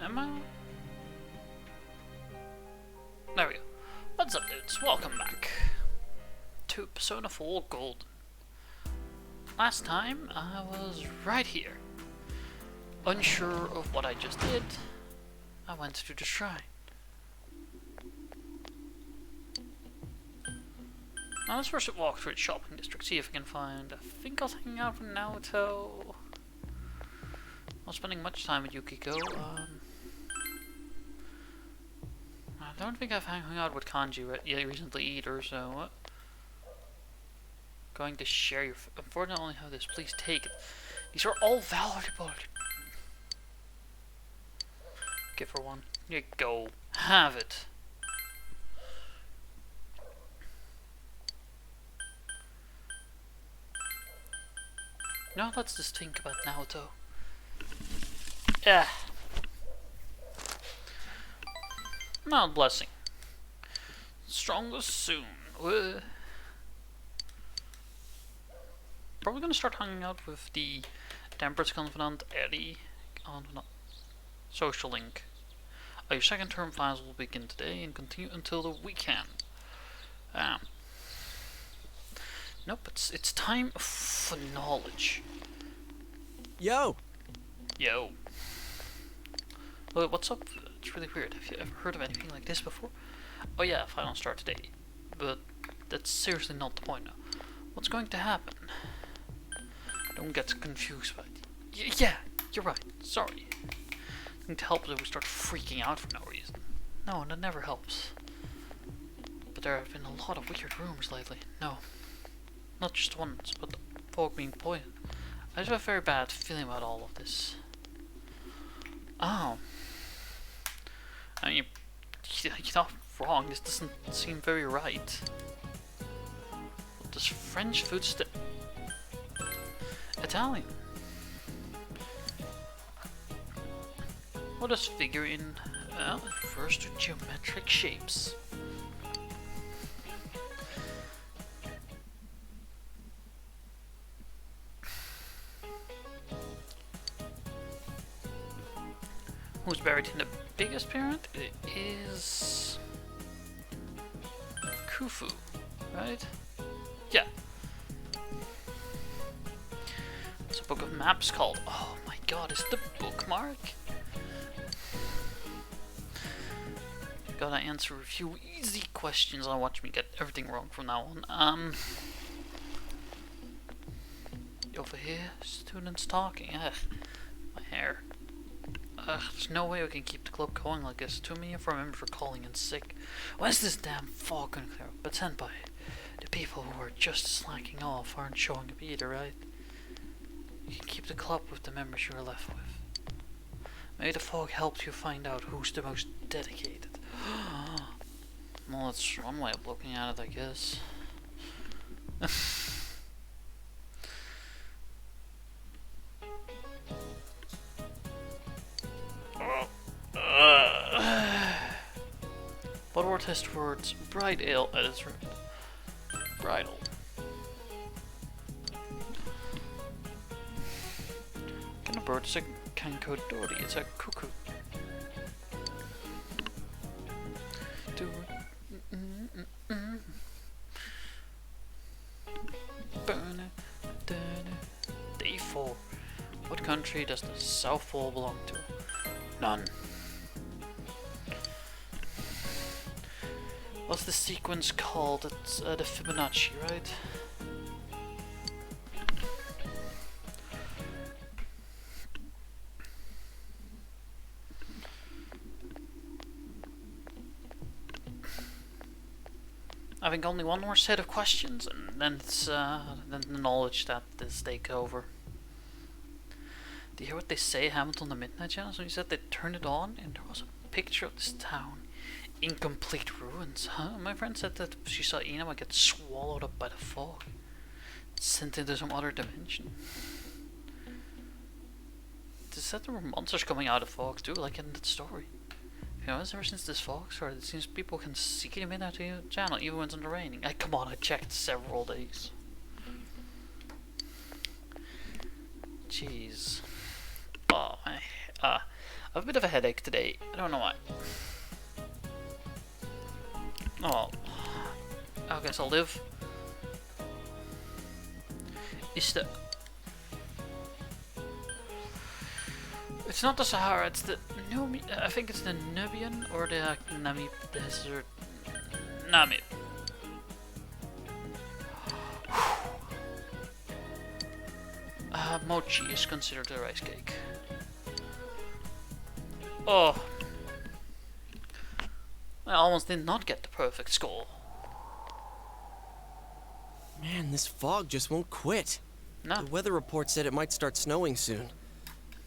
Am I? There we go. What's up, dudes? Welcome back to Persona 4 Golden. Last time I was right here, unsure of what I just did. I went to the shrine. Now let's first walk through the shopping district, see if I can find. I think I was hanging out with Naoto. Not spending much time with Yukiko. I don't think I've hung out with Kanji recently either, so going to share your. Unfortunately, have this. Please take it. These are all valuable. Give her one. Here you go. Have it. Now let's just think about Naoto. Yeah. Mount Blessing. Strongest soon. Probably gonna start hanging out with the Temperance Confidant Eddie on Social Link. Your second term files will begin today and continue until the weekend. Nope, it's time for knowledge. Yo! Yo. What's up? It's really weird. Have you ever heard of anything like this before? Oh yeah, final start today. But that's seriously not the point now. What's going to happen? Don't get confused by it. Yeah, you're right. Sorry. I think it helps if we start freaking out for no reason. No, that never helps. But there have been a lot of weird rumors lately. No. Not just once, but folk being poisoned. I just have a very bad feeling about all of this. Oh. I mean, you're not wrong. This doesn't seem very right. What does French food Italian? What does figurine? Well, it refers to geometric shapes. Who's buried in the biggest pyramid? It is Khufu, right? Yeah. It's a book of maps called. Oh my god, is it the bookmark? Gotta answer a few easy questions. I'll watch me get everything wrong from now on. Over here, students talking. Ugh, my hair. There's no way we can keep the club going like this. Too many of our members are calling in sick. When's this damn fog gonna clear up? But senpai, the people who are just slacking off aren't showing up either, right? You can keep the club with the members you are left with. Maybe the fog helps you find out who's the most dedicated. Well, that's one way of looking at it, I guess. What test words? Bright ale at its root. Bridal. Can a bird is a kankodori? It's a cuckoo. Day 4. What country does the South Pole belong to? None. What's the sequence called? It's the Fibonacci, right? I think only one more set of questions, and then it's then the knowledge that this take over. Do you hear what they say? Hamilton on the Midnight Channel. So he said they turned it on, and there was a picture of this town. Incomplete ruins, huh? My friend said that she saw Inaba get swallowed up by the fog. Sent into some other dimension. They said there were monsters coming out of fog too, like in that story. You know, ever since this fog started, it seems people can see the Midnight Channel even when it's under raining. Come on, I checked several days. Jeez. Oh, I have a bit of a headache today. I don't know why. Oh, I guess I'll live. Is the... It's not the Sahara, it's the I think it's the Nubian or the Namib Desert. Namib. Mochi is considered a rice cake. Oh. I almost did not get the perfect score. Man, this fog just won't quit. No. The weather report said it might start snowing soon.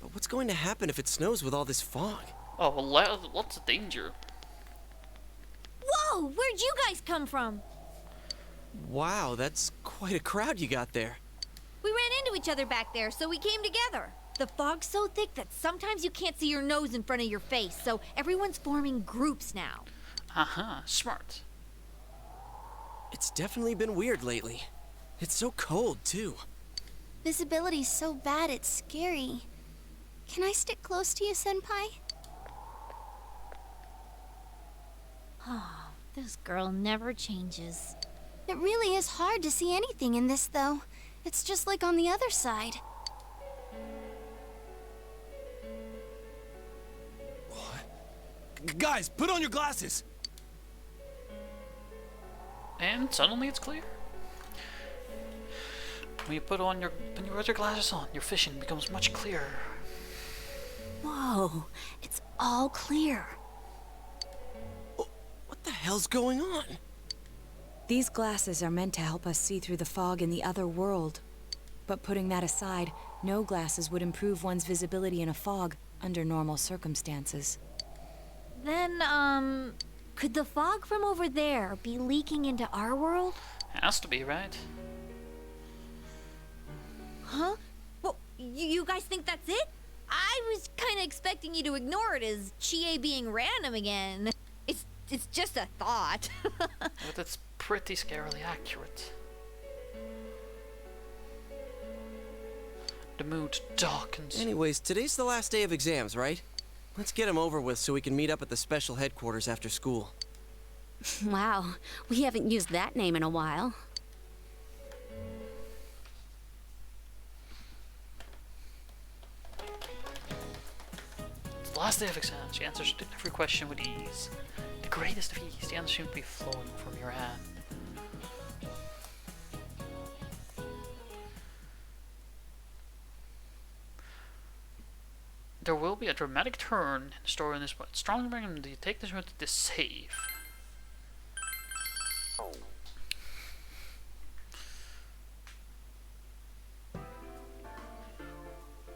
But what's going to happen if it snows with all this fog? Oh, well, lots of danger. Whoa! Where'd you guys come from? Wow, that's quite a crowd you got there. We ran into each other back there, so we came together. The fog's so thick that sometimes you can't see your nose in front of your face, so everyone's forming groups now. Haha, smart. It's definitely been weird lately. It's so cold, too. Visibility's so bad it's scary. Can I stick close to you, Senpai? Oh, this girl never changes. It really is hard to see anything in this, though. It's just like on the other side. Guys, put on your glasses! And suddenly it's clear. When you put your glasses on, your vision becomes much clearer. Whoa, it's all clear. What the hell's going on? These glasses are meant to help us see through the fog in the other world. But putting that aside, no glasses would improve one's visibility in a fog under normal circumstances. Then, could the fog from over there be leaking into our world? Has to be, right? Huh? Well, you guys think that's it? I was kind of expecting you to ignore it as Chie being random again. It's just a thought. But it's pretty scarily accurate. The mood darkens. Anyways, today's the last day of exams, right? Let's get them over with so we can meet up at the special headquarters after school. Wow, we haven't used that name in a while. It's the last day of exams. She answers every question with ease. The greatest of ease. The answer should be flowing from your hand. There will be a dramatic turn in the story in this point. Strongly recommend you take this route to save.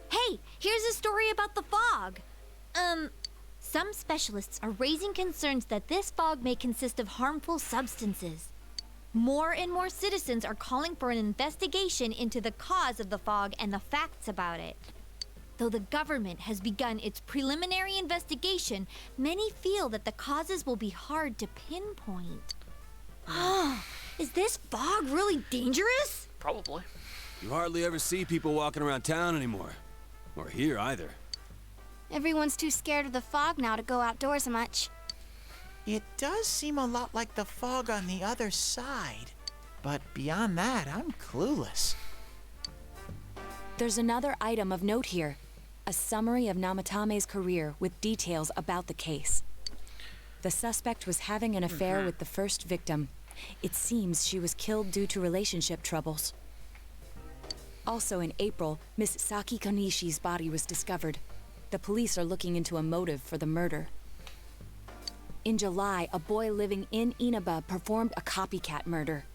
Hey, here's a story about the fog. Some specialists are raising concerns that this fog may consist of harmful substances. More and more citizens are calling for an investigation into the cause of the fog and the facts about it. Though the government has begun its preliminary investigation, many feel that the causes will be hard to pinpoint. Is this fog really dangerous? Probably. You hardly ever see people walking around town anymore. Or here either. Everyone's too scared of the fog now to go outdoors much. It does seem a lot like the fog on the other side. But beyond that, I'm clueless. There's another item of note here. A summary of Namatame's career with details about the case. The suspect was having an affair with the first victim. It seems she was killed due to relationship troubles. Also in April, Miss Saki Konishi's body was discovered. The police are looking into a motive for the murder. In July, a boy living in Inaba performed a copycat murder.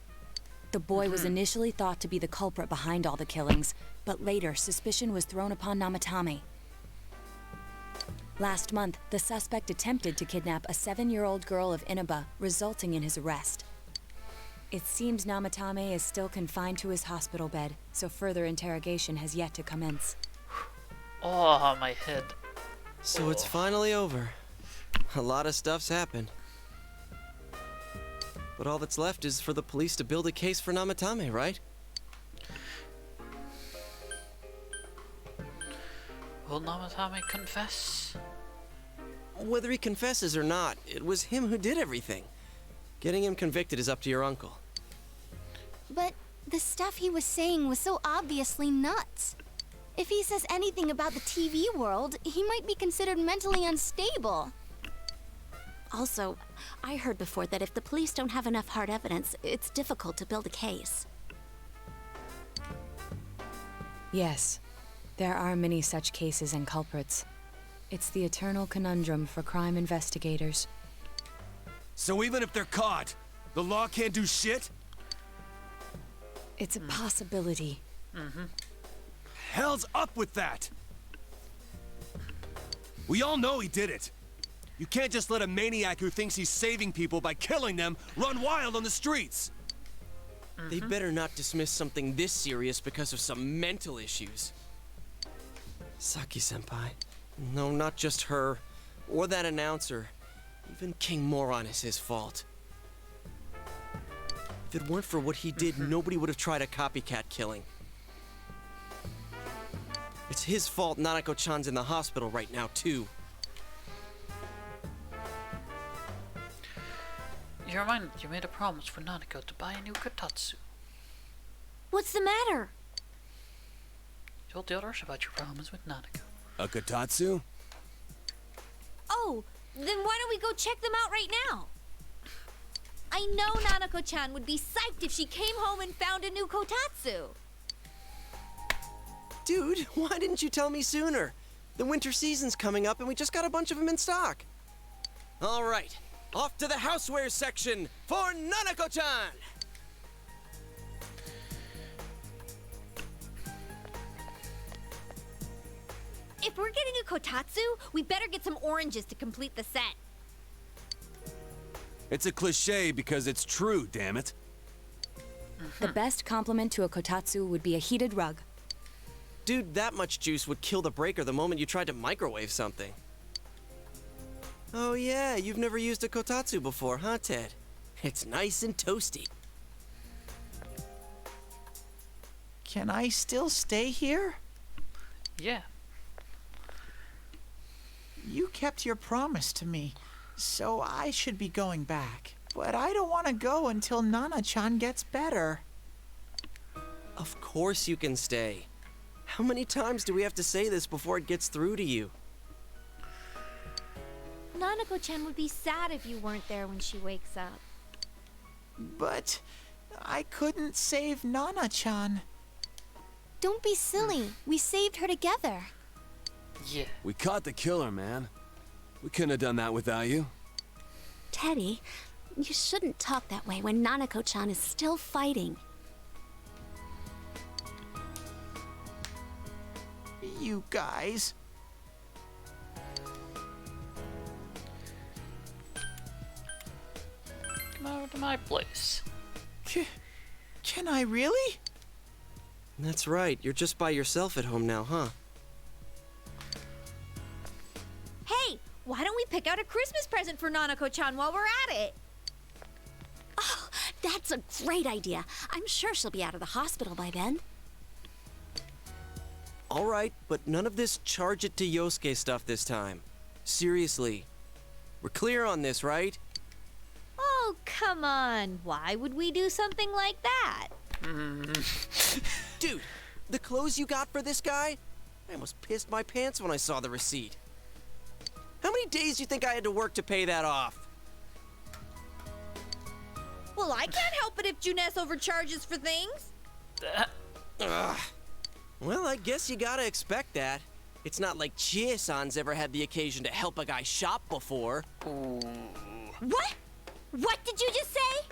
The boy was initially thought to be the culprit behind all the killings, but later suspicion was thrown upon Namatame. Last month, the suspect attempted to kidnap a 7-year-old girl of Inaba, resulting in his arrest. It seems Namatame is still confined to his hospital bed, so further interrogation has yet to commence. Oh, my head. So it's finally over. A lot of stuff's happened. But all that's left is for the police to build a case for Namatame, right? Will Namatame confess? Whether he confesses or not, it was him who did everything. Getting him convicted is up to your uncle. But the stuff he was saying was so obviously nuts. If he says anything about the TV world, he might be considered mentally unstable. Also, I heard before that if the police don't have enough hard evidence, it's difficult to build a case. Yes, there are many such cases and culprits. It's the eternal conundrum for crime investigators. So even if they're caught, the law can't do shit? It's a possibility. Hell's up with that! We all know he did it. You can't just let a maniac who thinks he's saving people by killing them run wild on the streets. They better not dismiss something this serious because of some mental issues. Saki-senpai. No, not just her. Or that announcer. Even King Moron is his fault. If it weren't for what he did, nobody would have tried a copycat killing. It's his fault Nanako-chan's in the hospital right now, too. You reminded you made a promise for Nanako to buy a new kotatsu. What's the matter? You told the others about your promise with Nanako. A kotatsu? Oh, then why don't we go check them out right now? I know Nanako-chan would be psyched if she came home and found a new kotatsu. Dude, why didn't you tell me sooner? The winter season's coming up and we just got a bunch of them in stock. All right, off to the housewares section for Nanako-chan! If we're getting a kotatsu, we better get some oranges to complete the set. It's a cliche because it's true, damn it. The best compliment to a kotatsu would be a heated rug. Dude, that much juice would kill the breaker the moment you tried to microwave something. Oh yeah, you've never used a kotatsu before, huh, Ted? It's nice and toasty. Can I still stay here? Yeah. You kept your promise to me, so I should be going back. But I don't want to go until Nana-chan gets better. Of course you can stay. How many times do we have to say this before it gets through to you? Nanako-chan would be sad if you weren't there when she wakes up. But I couldn't save Nana-chan. Don't be silly. We saved her together. Yeah. We caught the killer, man. We couldn't have done that without you. Teddy, you shouldn't talk that way when Nanako-chan is still fighting. You guys. Come over to my place. Can I really? That's right, you're just by yourself at home now, huh? Hey, why don't we pick out a Christmas present for Nanako-chan while we're at it? Oh, that's a great idea. I'm sure she'll be out of the hospital by then. All right, but none of this charge it to Yosuke stuff this time. Seriously. We're clear on this, right? Oh, come on. Why would we do something like that? Dude, the clothes you got for this guy? I almost pissed my pants when I saw the receipt. How many days do you think I had to work to pay that off? Well, I can't help it if Juness overcharges for things. Ugh. Well, I guess you gotta expect that. It's not like Chie-san's ever had the occasion to help a guy shop before. What? What did you just say?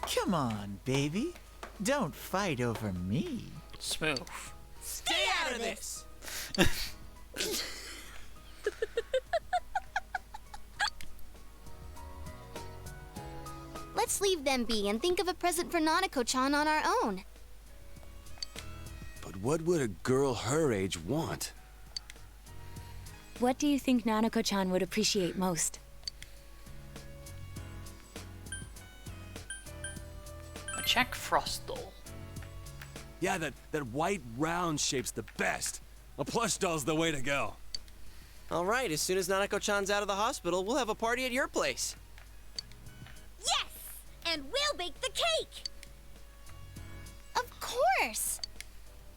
Come on, baby. Don't fight over me. Smooth. Stay out of this! Let's leave them be and think of a present for Nanako-chan on our own. But what would a girl her age want? What do you think Nanako-chan would appreciate most? A Jack Frost doll. Yeah, that white round shape's the best. A plush doll's the way to go. All right, as soon as Nanako-chan's out of the hospital, we'll have a party at your place. Yes! And we'll bake the cake! Of course!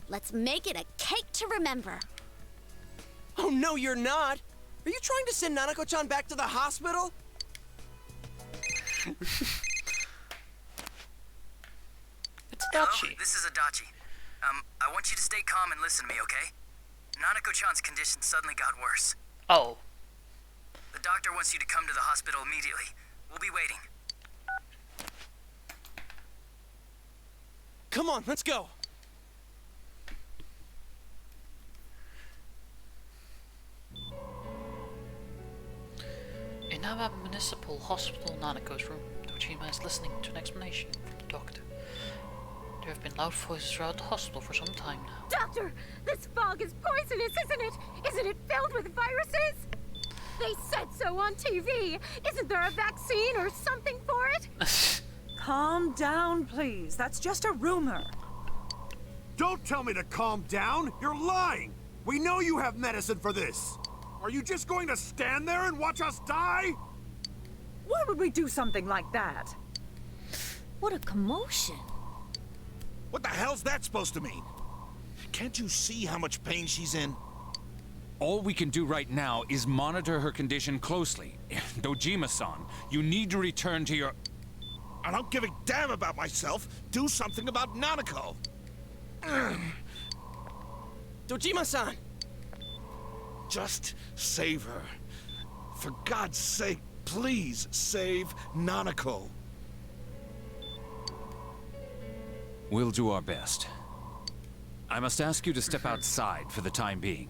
Let's make it a cake to remember. Oh, no, you're not. Are you trying to send Nanako-chan back to the hospital? It's Hello, Adachi. this is Adachi. I want you to stay calm and listen to me, okay? Nanako-chan's condition suddenly got worse. Oh. The doctor wants you to come to the hospital immediately. We'll be waiting. Come on, let's go. In Naba Municipal Hospital, Nanako's room, Dojima is listening to an explanation from the doctor. There have been loud voices throughout the hospital for some time now. Doctor, this fog is poisonous, isn't it? Isn't it filled with viruses? They said so on TV. Isn't there a vaccine or something for it? Calm down, please. That's just a rumor. Don't tell me to calm down! You're lying! We know you have medicine for this! Are you just going to stand there and watch us die? Why would we do something like that? What a commotion. What the hell's that supposed to mean? Can't you see how much pain she's in? All we can do right now is monitor her condition closely. Dojima-san, you need to return to your... I don't give a damn about myself. Do something about Nanako. Dojima-san! Just save her. For God's sake, please save Nanako. We'll do our best. I must ask you to step outside for the time being.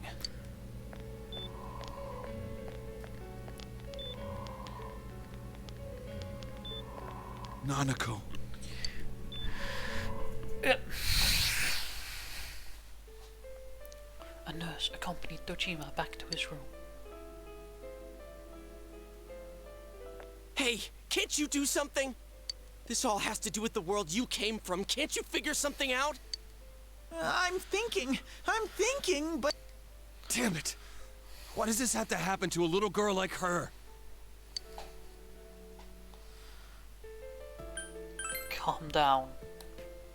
Nanako. A nurse accompanied Dojima back to his room. Hey, can't you do something? This all has to do with the world you came from. Can't you figure something out? I'm thinking, but... Damn it! Why does this have to happen to a little girl like her? Calm down.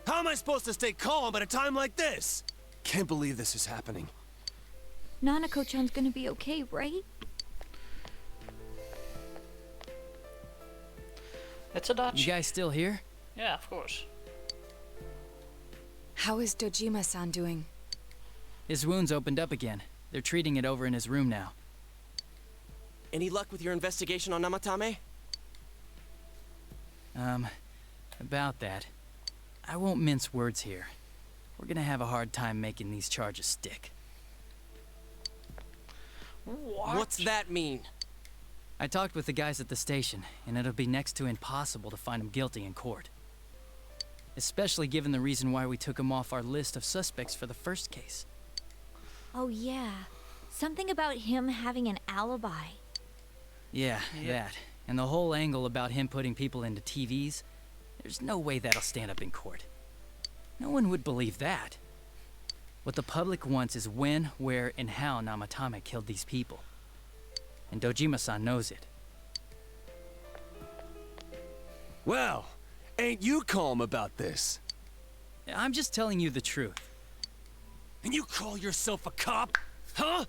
How am I supposed to stay calm at a time like this? Can't believe this is happening. Nanako-chan's gonna be okay, right? It's Adachi. You guys still here? Yeah, of course. How is Dojima-san doing? His wound's opened up again. They're treating it over in his room now. Any luck with your investigation on Namatame? About that. I won't mince words here. We're gonna have a hard time making these charges stick. What's that mean? I talked with the guys at the station, and it'll be next to impossible to find him guilty in court. Especially given the reason why we took him off our list of suspects for the first case. Oh yeah. Something about him having an alibi. Yeah, that. And the whole angle about him putting people into TVs, there's no way that'll stand up in court. No one would believe that. What the public wants is when, where, and how Namatame killed these people. And Dojima-san knows it. Well, ain't you calm about this? I'm just telling you the truth. And you call yourself a cop? Huh?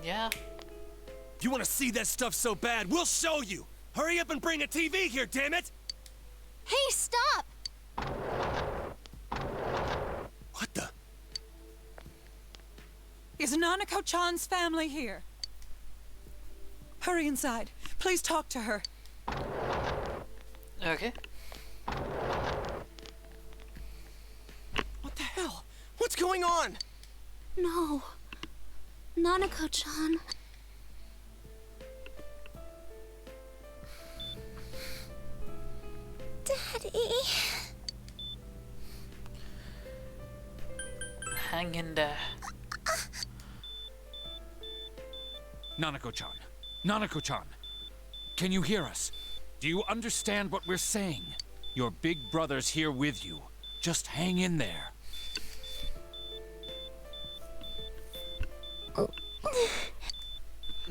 Yeah. You want to see that stuff so bad? We'll show you! Hurry up and bring a TV here, damn it! Hey, stop! What the? Is Nanako-chan's family here? Hurry inside. Please talk to her. Okay. What the hell? What's going on? No. Nanako-chan. Daddy. Hang in there. Nanako-chan. Nanako-chan. Can you hear us? Do you understand what we're saying? Your big brother's here with you. Just hang in there.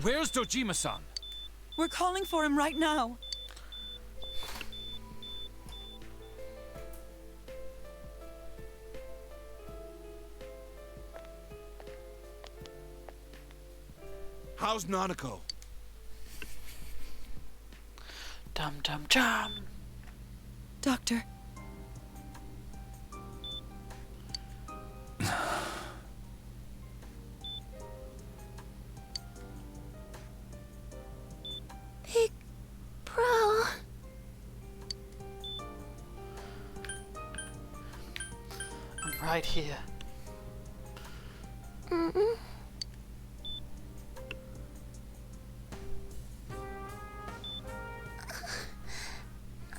Where's Dojima-san? We're calling for him right now. How's Nanako? Dum dum dum. Doctor. Big Bro. I'm right here. Mm-mm.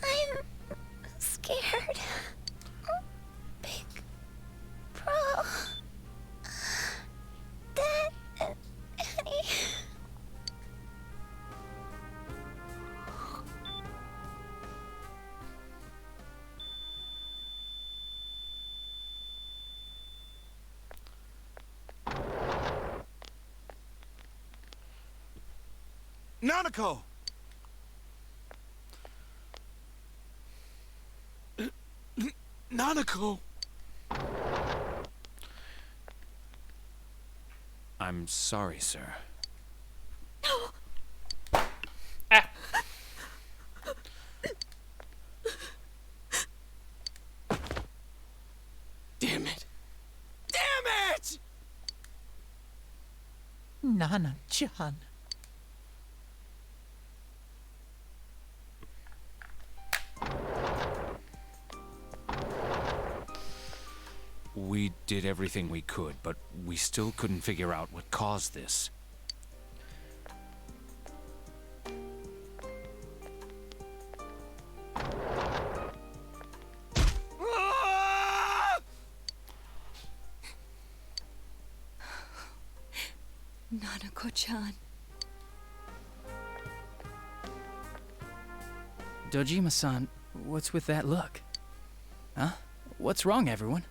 I'm scared. Big Bro. Dad and Annie. Nanako! Nanako! I'm sorry, sir. Damn it! Damn it! Nana-chan. We did everything we could, but we still couldn't figure out what caused this. Nanako-chan. Dojima-san, what's with that look? Huh? What's wrong, everyone?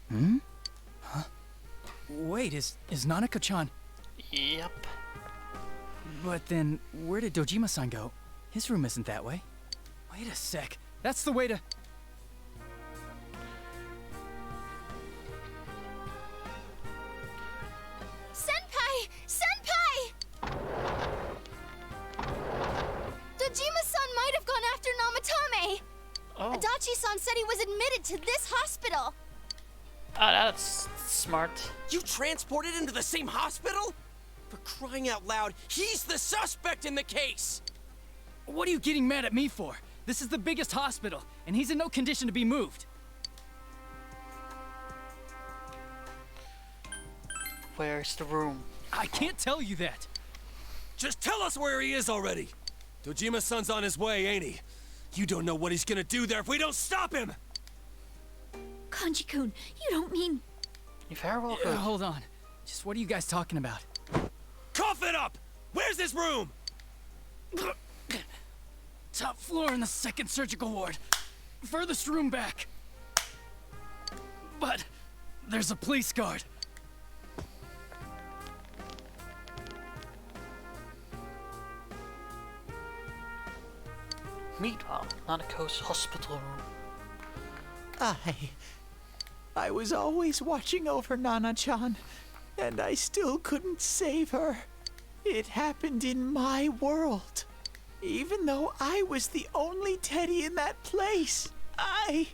Hmm? Huh? Wait, is Nanako-chan... Yep. But then, where did Dojima-san go? His room isn't that way. Wait a sec. That's the way to... Senpai! Senpai! Dojima-san might have gone after Namatame! Oh. Adachi-san said he was admitted to this hospital! Ah, that's smart. You transported him to the same hospital? For crying out loud, he's the suspect in the case! What are you getting mad at me for? This is the biggest hospital, and he's in no condition to be moved. Where's the room? I can't tell you that. Just tell us where he is already! Dojima-san's on his way, ain't he? You don't know what he's gonna do there if we don't stop him! Kanji-kun, you don't mean... You very well could. Hold on. Just what are you guys talking about? Cough it up! Where's this room? Top floor in the second surgical ward. Furthest room back. But there's a police guard. Meanwhile, Nanako's hospital room. I was always watching over Nana-chan, and I still couldn't save her. It happened in my world. Even though I was the only Teddy in that place, I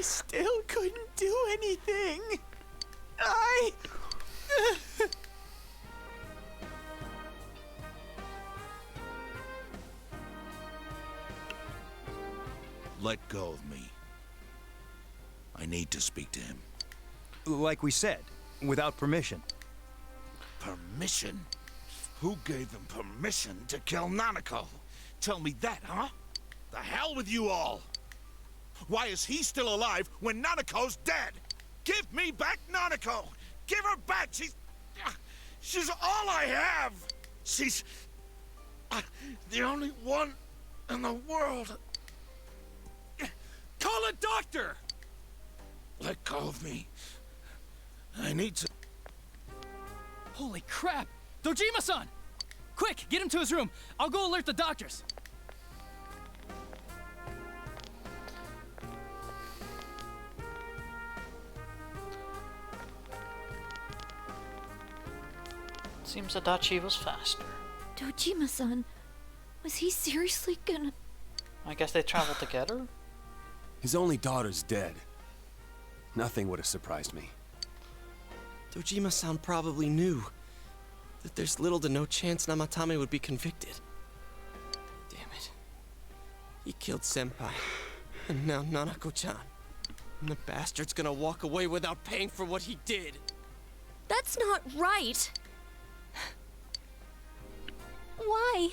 still couldn't do anything. Let go of me. I need to speak to him. Like we said, without permission. Permission? Who gave them permission to kill Nanako? Tell me that, huh? The hell with you all! Why is he still alive when Nanako's dead? Give me back Nanako! Give her back! She's all I have! She's... the only one in the world. Call a doctor! Let go of me. I need to... Holy crap! Dojima-san! Quick, get him to his room. I'll go alert the doctors. Seems Adachi was faster. Dojima-san, was he seriously gonna... I guess they traveled together? His only daughter's dead. Nothing would have surprised me. Dojima-san probably knew that there's little to no chance Namatame would be convicted. Damn it. He killed Senpai, and now Nanako-chan. And the bastard's gonna walk away without paying for what he did. That's not right. Why?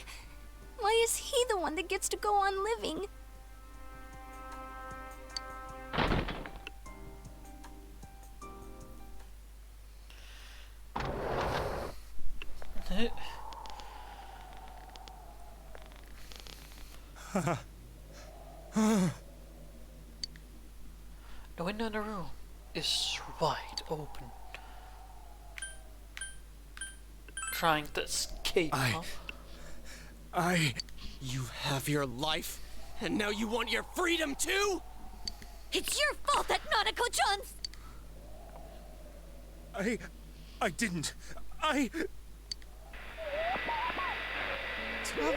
Why is he the one that gets to go on living? The window in the room is wide open. Trying to escape, huh? You have your life, and now you want your freedom too? It's your fault that Nanako-chan's... I didn't. 12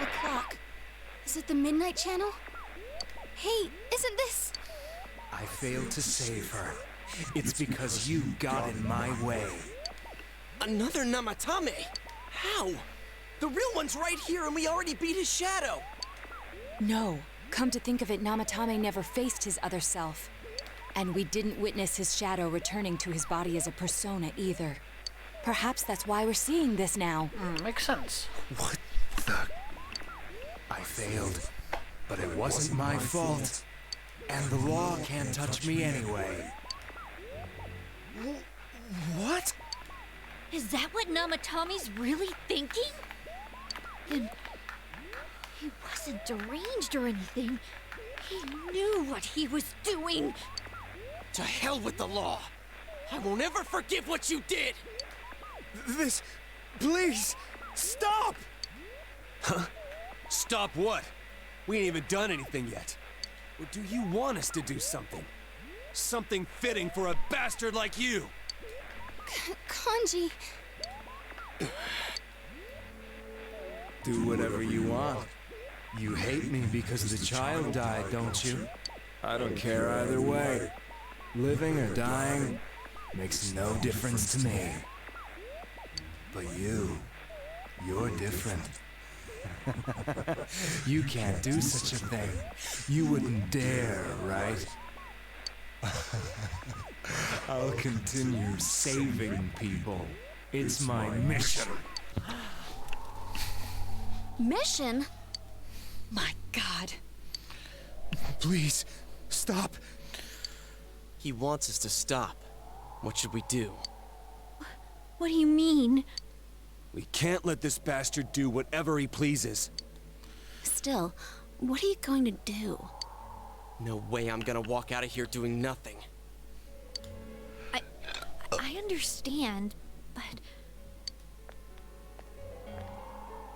o'clock. Is it the Midnight Channel? Hey, isn't this... I failed to save her. It's because you got in my way. Another Namatame? How? The real one's right here and we already beat his shadow. No. Come to think of it, Namatame never faced his other self. And we didn't witness his shadow returning to his body as a persona either. Perhaps that's why we're seeing this now. Makes sense. What the... I failed, but it wasn't my fault. And the law can't touch me anyway. What? Is that what Namatame's really thinking? And he wasn't deranged or anything. He knew what he was doing. To hell with the law. I won't ever forgive what you did. This... Please! Stop! Huh? Stop what? We ain't even done anything yet. Or do you want us to do something? Something fitting for a bastard like you! Kanji... Do whatever you want. You hate me because the child died, don't you? I don't care either way. Living or dying makes no difference to me. But you're different. You can't do such a thing. You wouldn't dare, right? I'll continue saving people. It's my mission. Mission? My God. Please, stop. He wants us to stop. What should we do? What do you mean? We can't let this bastard do whatever he pleases. Still, what are you going to do? No way I'm gonna walk out of here doing nothing. I understand, but...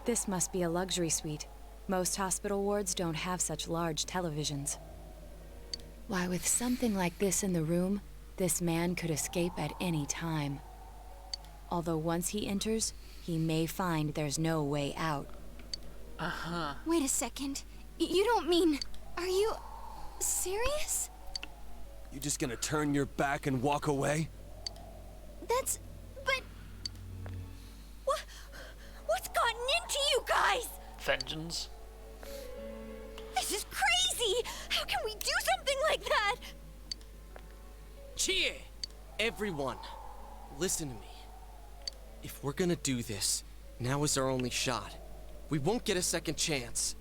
This must be a luxury suite. Most hospital wards don't have such large televisions. Why, with something like this in the room, this man could escape at any time. Although once he enters, he may find there's no way out. Wait a second. You don't mean... Are you... serious? You just gonna turn your back and walk away? That's... but... What's gotten into you guys? Vengeance. This is crazy! How can we do something like that? Chie! Everyone, listen to me. If we're gonna do this, now is our only shot. We won't get a second chance.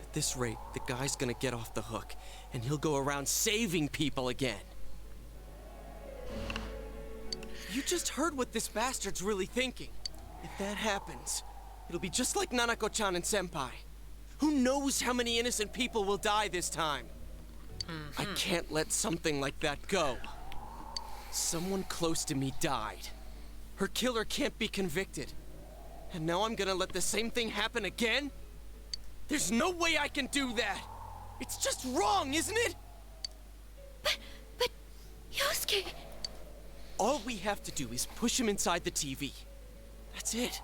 At this rate, the guy's gonna get off the hook, and he'll go around saving people again. You just heard what this bastard's really thinking. If that happens, it'll be just like Nanako-chan and Senpai. Who knows how many innocent people will die this time? I can't let something like that go. Someone close to me died. Her killer can't be convicted. And now I'm gonna let the same thing happen again? There's no way I can do that! It's just wrong, isn't it? But Yosuke... All we have to do is push him inside the TV. That's it.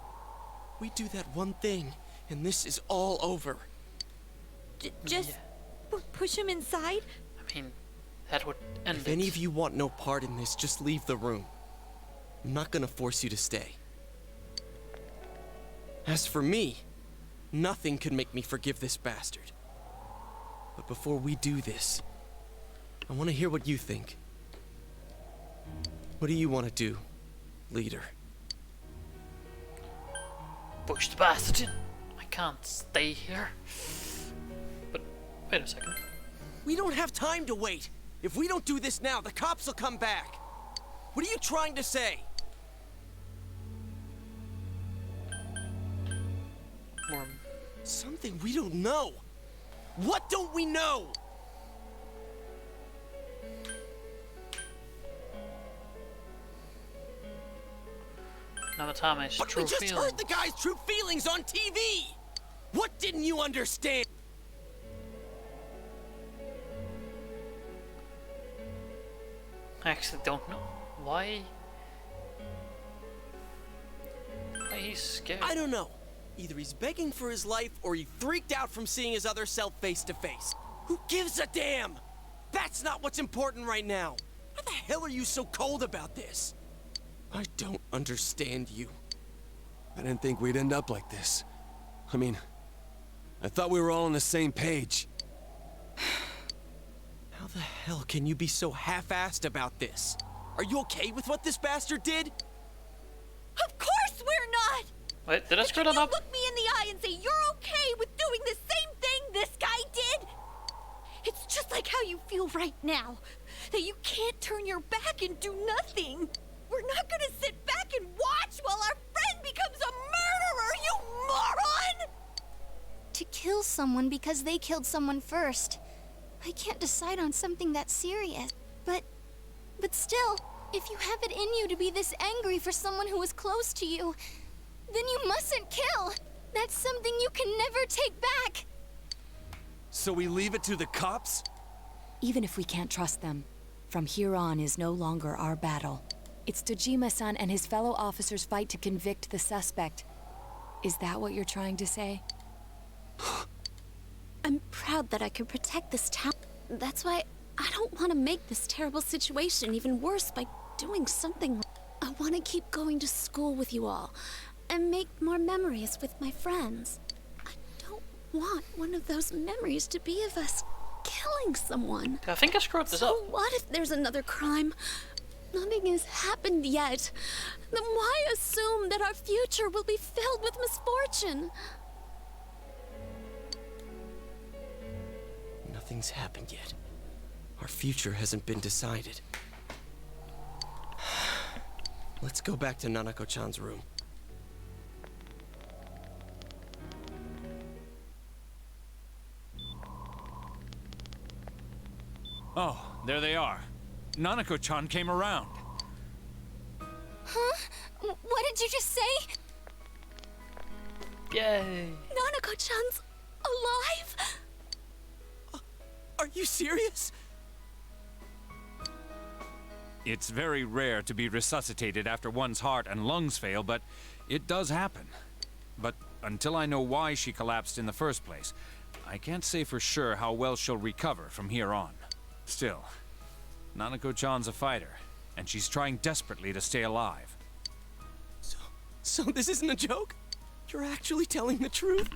We do that one thing, and this is all over. Just push him inside? I mean, that would end If any of you want no part in this, just leave the room. I'm not gonna force you to stay. As for me, nothing could make me forgive this bastard. But before we do this, I want to hear what you think. What do you want to do, leader? Push the bastard in. I can't stay here. But wait a second. We don't have time to wait. If we don't do this now, the cops will come back. What are you trying to say? Something we don't know. What don't we know? Namatame's but true we just feelings. heard the guy's true feelings on TV! What didn't you understand? I actually don't know. Why he's scared? I don't know. Either he's begging for his life or he freaked out from seeing his other self face to face. Who gives a damn? That's not what's important right now. Why the hell are you so cold about this? I don't understand you. I didn't think we'd end up like this. I mean, I thought we were all on the same page. How the hell can you be so half-assed about this? Are you okay with what this bastard did? Of course we're not! Wait, did I screw that up? Look me in the eye and say you're okay with doing the same thing this guy did? It's just like how you feel right now. That you can't turn your back and do nothing. We're not gonna sit back and watch while our friend becomes a murderer, you moron! To kill someone because they killed someone first. I can't decide on something that serious. But still, if you have it in you to be this angry for someone who was close to you, then you mustn't kill. That's something you can never take back. So we leave it to the cops? Even if we can't trust them, from here on is no longer our battle. It's Dojima-san and his fellow officers' fight to convict the suspect. Is that what you're trying to say? I'm proud that I can protect this town. That's why I don't want to make this terrible situation even worse by doing something. I want to keep going to school with you all and make more memories with my friends. I don't want one of those memories to be of us killing someone. I think I screwed this up. So what if there's another crime? Nothing has happened yet. Then why assume that our future will be filled with misfortune? Nothing's happened yet. Our future hasn't been decided. Let's go back to Nanako-chan's room. Oh, there they are. Nanako-chan came around. Huh? What did you just say? Yay! Nanako-chan's alive? Are you serious? It's very rare to be resuscitated after one's heart and lungs fail, but it does happen. But until I know why she collapsed in the first place, I can't say for sure how well she'll recover from here on. Still, Nanako-chan's a fighter, and she's trying desperately to stay alive. So this isn't a joke? You're actually telling the truth?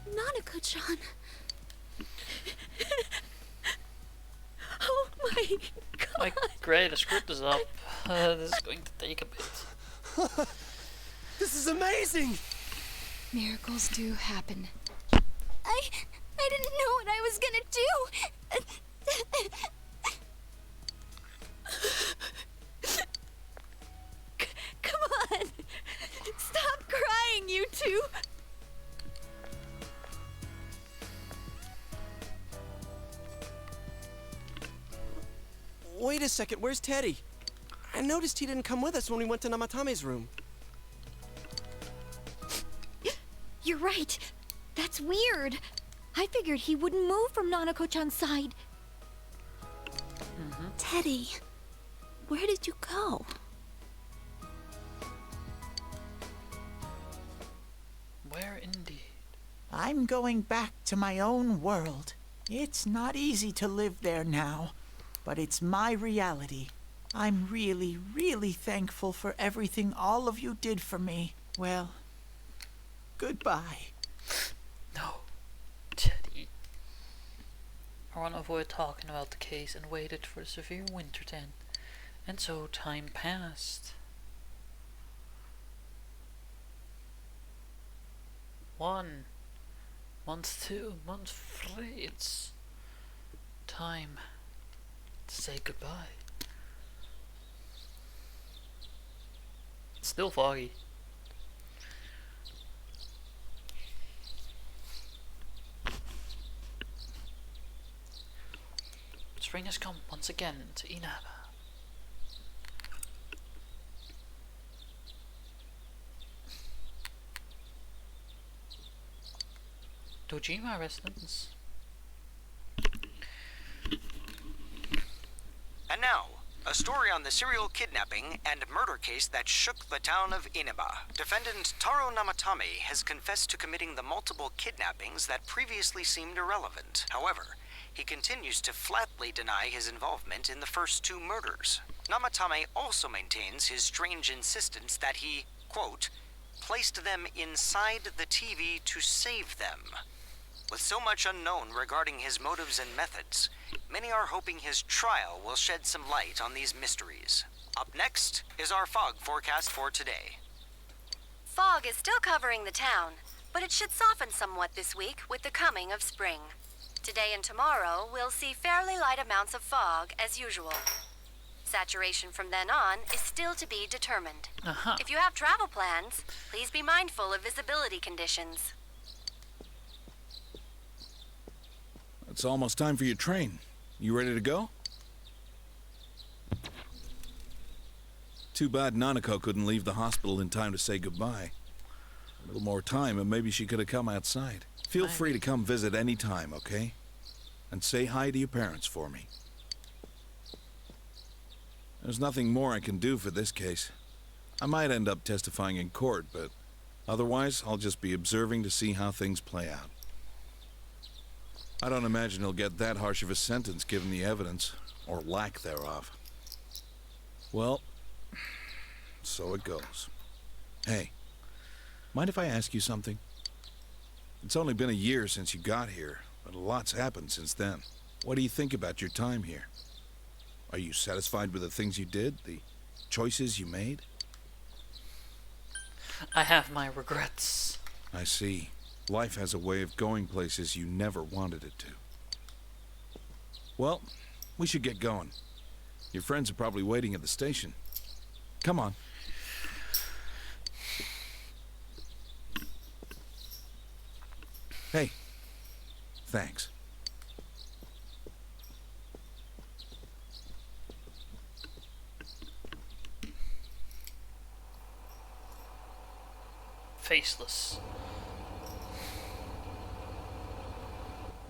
Nanako-chan. Oh my god. Like, great, I screwed this up. This is going to take a bit. This is amazing! Miracles do happen. I didn't know what I was gonna do. Come on! Stop crying, you two! Wait a second. second, where's Teddy? I noticed he didn't come with us when we went to Namatame's room. You're right. That's weird. I figured he wouldn't move from Nanako-chan's side. Teddy, where did you go? Where indeed? I'm going back to my own world. It's not easy to live there now, but it's my reality. I'm really, really thankful for everything all of you did for me. Well, goodbye. No, Teddy. I want to avoid talking about the case and waited for the severe winter to end. And so time passed. 1, month 2, month 3. It's time to say goodbye. It's still foggy. Spring has come once again to Inaba. Dojima residence. And now, a story on the serial kidnapping and murder case that shook the town of Inaba. Defendant Taro Namatame has confessed to committing the multiple kidnappings that previously seemed irrelevant. However, he continues to flatly deny his involvement in the first 2 murders. Namatame also maintains his strange insistence that he, quote, placed them inside the TV to save them. With so much unknown regarding his motives and methods, many are hoping his trial will shed some light on these mysteries. Up next is our fog forecast for today. Fog is still covering the town, but it should soften somewhat this week with the coming of spring. Today and tomorrow, we'll see fairly light amounts of fog as usual. Saturation from then on is still to be determined. If you have travel plans, please be mindful of visibility conditions. It's almost time for your train. You ready to go? Too bad Nanako couldn't leave the hospital in time to say goodbye. A little more time and maybe she could have come outside. Feel free to come visit any time, okay? And say hi to your parents for me. There's nothing more I can do for this case. I might end up testifying in court, but otherwise I'll just be observing to see how things play out. I don't imagine he'll get that harsh of a sentence given the evidence, or lack thereof. Well, so it goes. Hey, mind if I ask you something? It's only been a year since you got here, but a lot's happened since then. What do you think about your time here? Are you satisfied with the things you did, the choices you made? I have my regrets. I see. Life has a way of going places you never wanted it to. Well, we should get going. Your friends are probably waiting at the station. Come on. Hey, thanks. Faceless.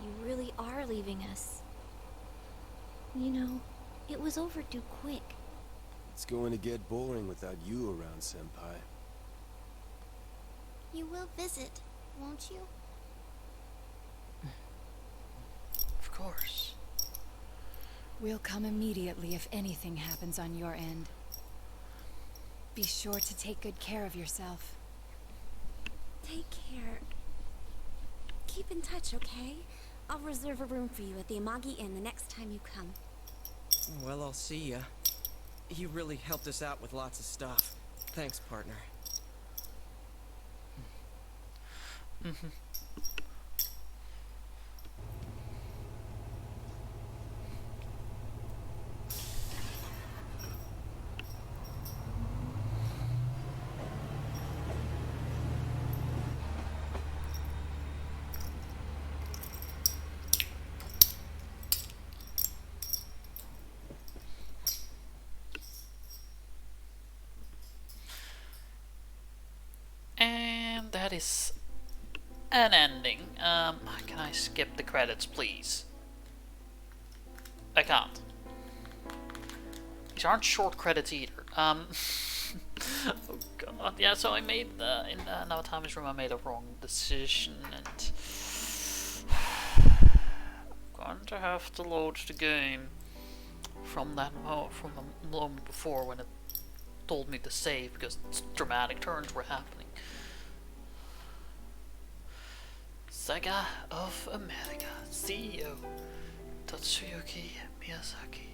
You really are leaving us. You know, it was overdue quick. It's going to get boring without you around, Senpai. You will visit, won't you? Of course. We'll come immediately if anything happens on your end. Be sure to take good care of yourself. Take care. Keep in touch, okay? I'll reserve a room for you at the Amagi Inn the next time you come. Well, I'll see ya. You really helped us out with lots of stuff. Thanks, partner. that is an ending. Can I skip the credits, please? I can't. These aren't short credits either. Oh god. Yeah, so I made in Namatami's room I made a wrong decision, and I'm going to have to load the game from the moment before when it told me to save, because dramatic turns were happening. Sega of America CEO Tatsuyuki Miyazaki.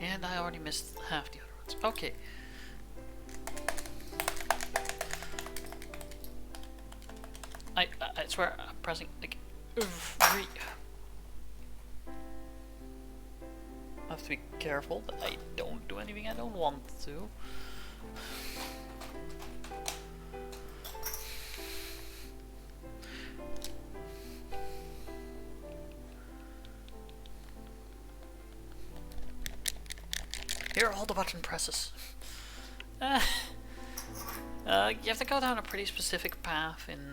And I already missed half the other ones. Okay. I swear I'm pressing like every. I have to be careful that I don't do anything I don't want to. Here are all the button presses. You have to go down a pretty specific path in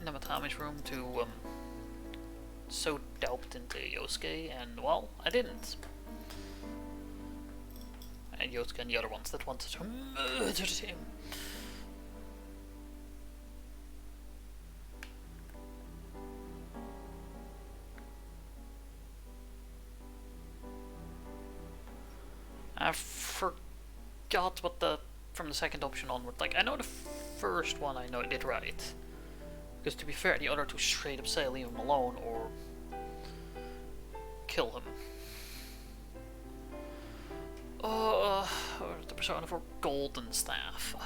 Namatami's room to so delved into Yosuke, and well, I didn't. And Yosuke and the other ones that wanted to murder him. I forgot what from the second option onward. Like, I know the first one I know I did right. Because to be fair, the other two straight up say leave him alone or kill him. The Persona 4 Golden Staff.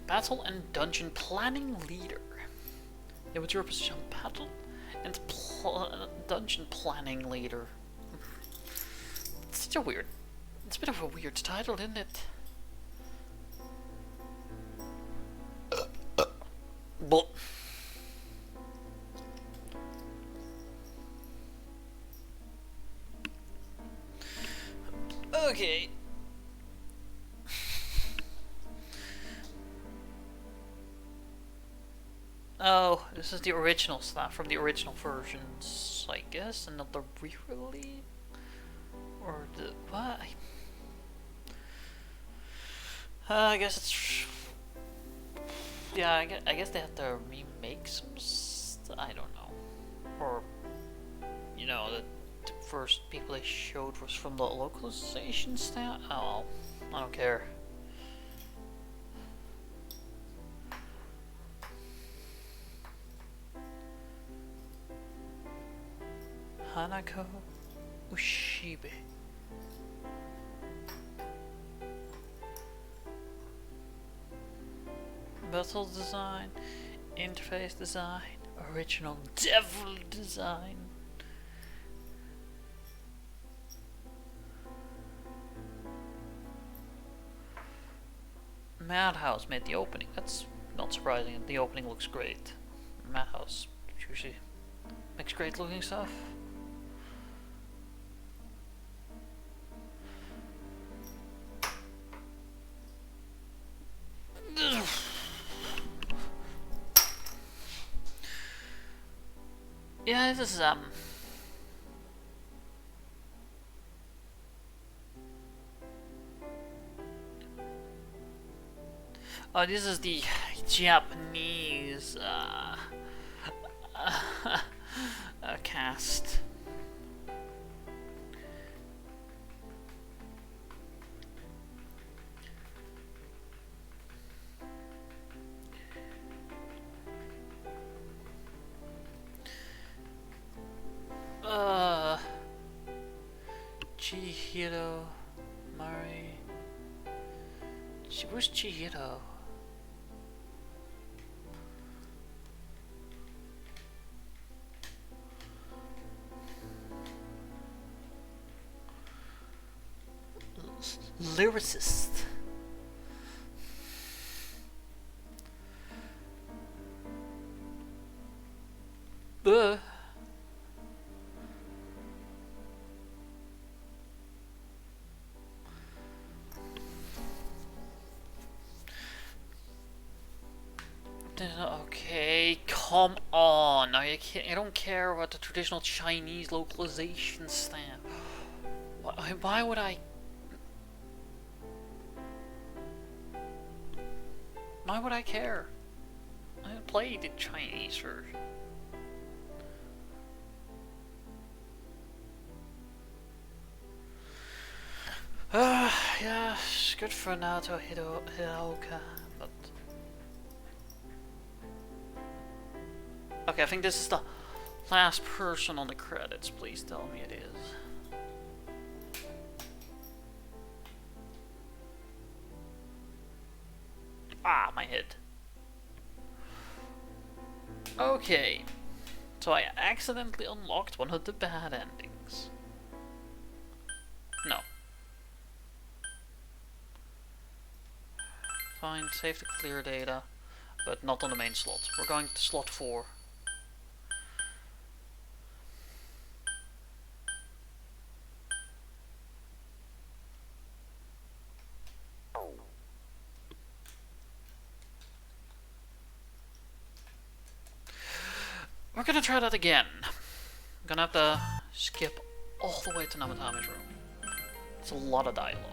Battle and Dungeon Planning Leader. Yeah, what's your position? Battle and Dungeon Planning Leader. It's such a weird. It's a bit of a weird title, isn't it? But okay. Oh, this is the original stuff from the original versions, I guess, and not the re-release? Or the... what? I guess it's... yeah, I guess they had to remake some I don't know. Or, you know, the first people they showed was from the localization staff? Oh, I don't care. Hanako Ushibe. Battle design, interface design, original devil design. Madhouse made the opening. That's not surprising. The opening looks great. Madhouse usually makes great looking stuff. Yeah, this is oh, this is the Japanese cast. Chihiro Mari. Where's Chihiro? Lyricist. Okay, come on. I don't care about the traditional Chinese localization stamp. Why would I? Why would I care? I played the Chinese version. Yeah, it's good for Naoto Hiraoka, but... Okay, I think this is the last person on the credits. Please tell me it is. Ah, my head. Okay. So I accidentally unlocked one of the bad endings. No. Fine, save the clear data, but not on the main slot. We're going to slot 4. We're gonna try that again. I'm gonna have to skip all the way to Namatame's room. It's a lot of dialogue.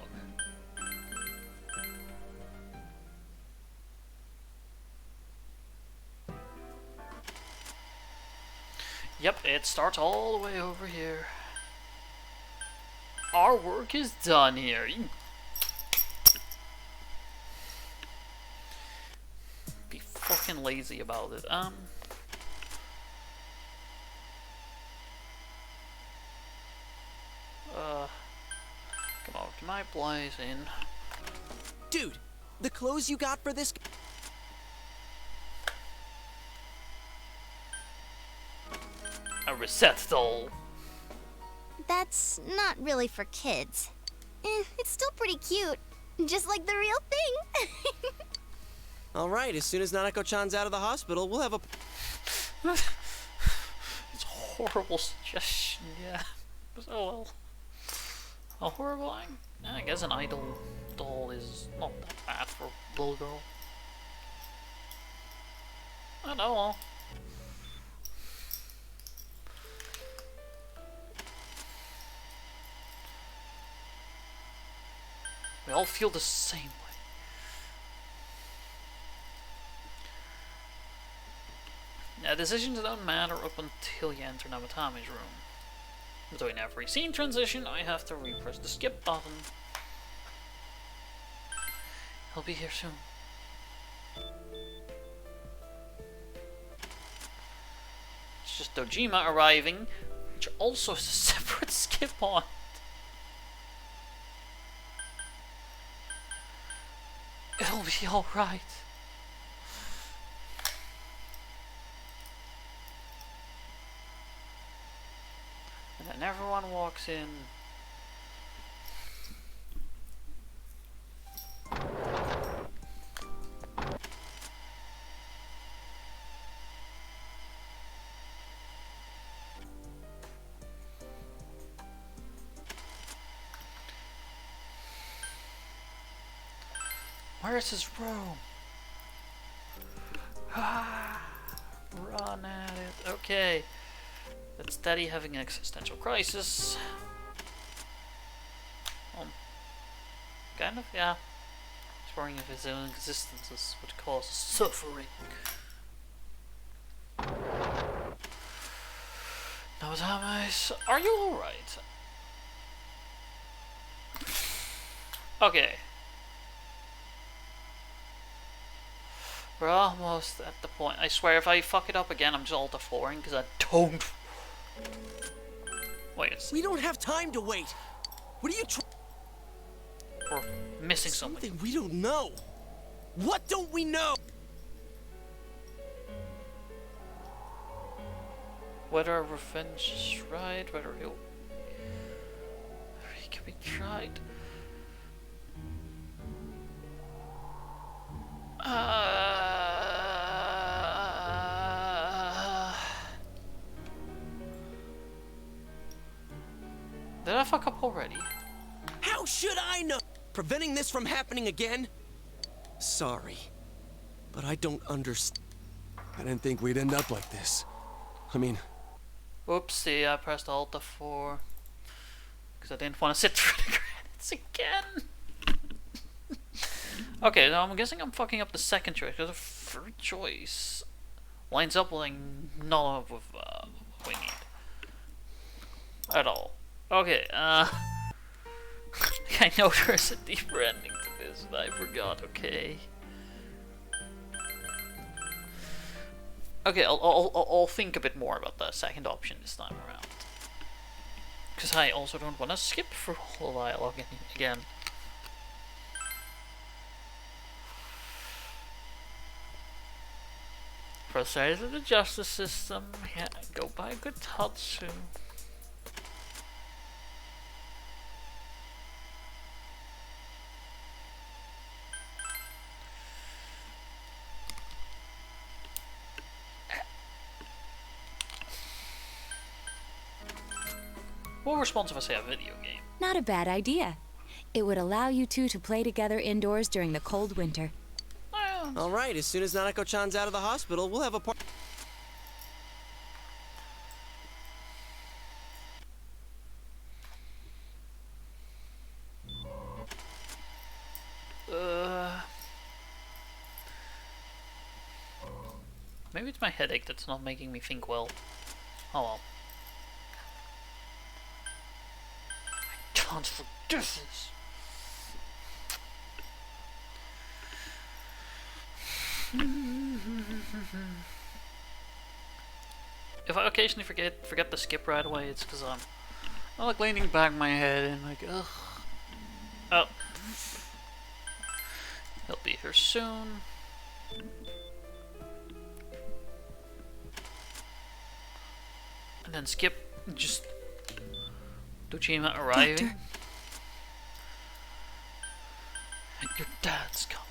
Yep, it starts all the way over here. Our work is done here. Be fucking lazy about it. Come on, my place in. Dude, the clothes you got for this. A reset doll. That's not really for kids. It's still pretty cute. Just like the real thing. Alright, as soon as Nanako-chan's out of the hospital, we'll have a... It's a horrible suggestion, yeah. So well. A horrible I guess an idol doll is not that bad for a little girl. I don't know. We all feel the same way. Now, decisions don't matter up until you enter Namatame's room. Between every scene transition, I have to repress the skip button. He'll be here soon. It's just Dojima arriving, which also is a separate skip on. It'll be alright. And then everyone walks in. Where's his room? Ah, run at it. Okay. That's Daddy having an existential crisis. Kind of, yeah. He's worrying if his own existence would cause suffering. Namatame, are you alright? Okay. We're almost at the point. I swear, if I fuck it up again, I'm just alt-F4ing because I don't. Wait, we don't have time to wait. What are you We're missing something. Something we don't know. What don't we know? Whether revenge is right, whether he can be tried. fuck up already? How should I know? Preventing this from happening again? Sorry, but I don't understand. I didn't think we'd end up like this. I mean... Whoopsie, I pressed Alt F4. Because I didn't want to sit through the credits again. Okay, now I'm guessing I'm fucking up the second choice. Because the third choice lines up with none of what we need. At all. Okay, I know there's a deeper ending to this and I forgot, okay. Okay, I'll think a bit more about the second option this time around. Because I also don't want to skip through all the dialogue again. For the sake of the justice system, yeah, go buy a good Tatsu. What response if I say a video game? Not a bad idea. It would allow you two to play together indoors during the cold winter. Alright, as soon as Nanako-chan's out of the hospital, we'll have a party. Maybe it's my headache that's not making me think well. Oh well. I can't forgive this. If I occasionally forget to skip right away, it's because I'm like leaning back my head and like, ugh. Oh. He'll be here soon. And then skip just Dojima arriving. Doctor. And your dad's coming.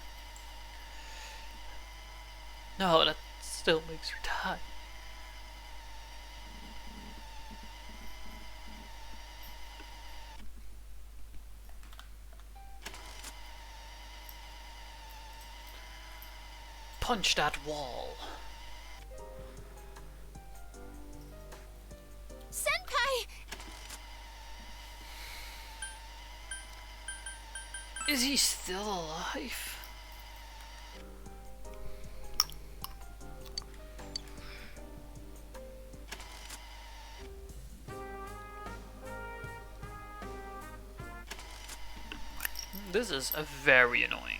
No, that still makes her die. Punch that wall. Senpai! Is he still alive? This is very annoying.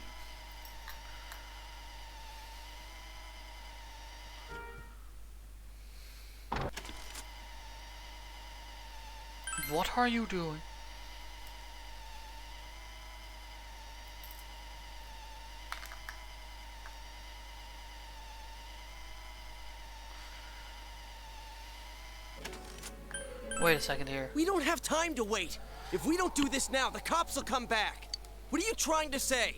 What are you doing? Wait a second here. We don't have time to wait. If we don't do this now, the cops will come back. What are you trying to say?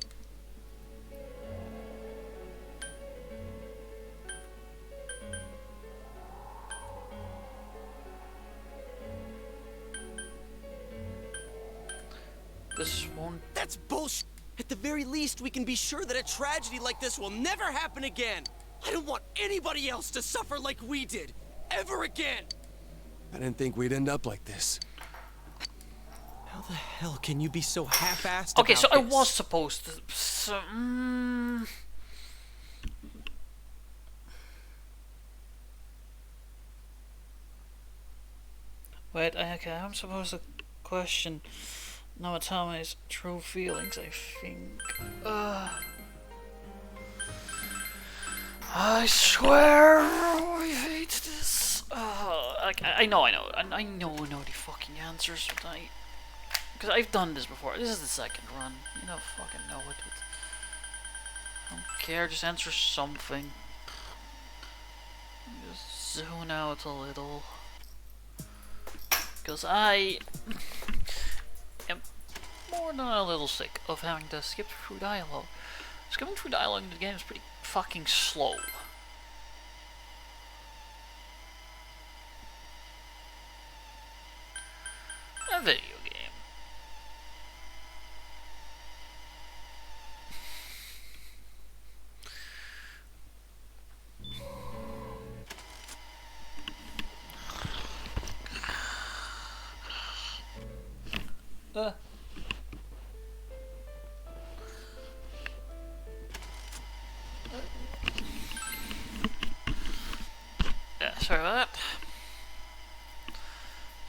This won't... That's bullshit. At the very least, we can be sure that a tragedy like this will never happen again. I don't want anybody else to suffer like we did. Ever again. I didn't think we'd end up like this. How the hell can you be so half-assed Okay, about so I this? was supposed to... Wait, okay, I'm supposed to question Namatame's true feelings, I think. I swear I hate this. I know the fucking answers, but because I've done this before. This is the second run. You know, fucking know it. I don't care, just answer something. Just zone out a little. Because I am more than a little sick of having to skip through dialogue. Skipping through dialogue in the game is pretty fucking slow. A video game. sorry about that.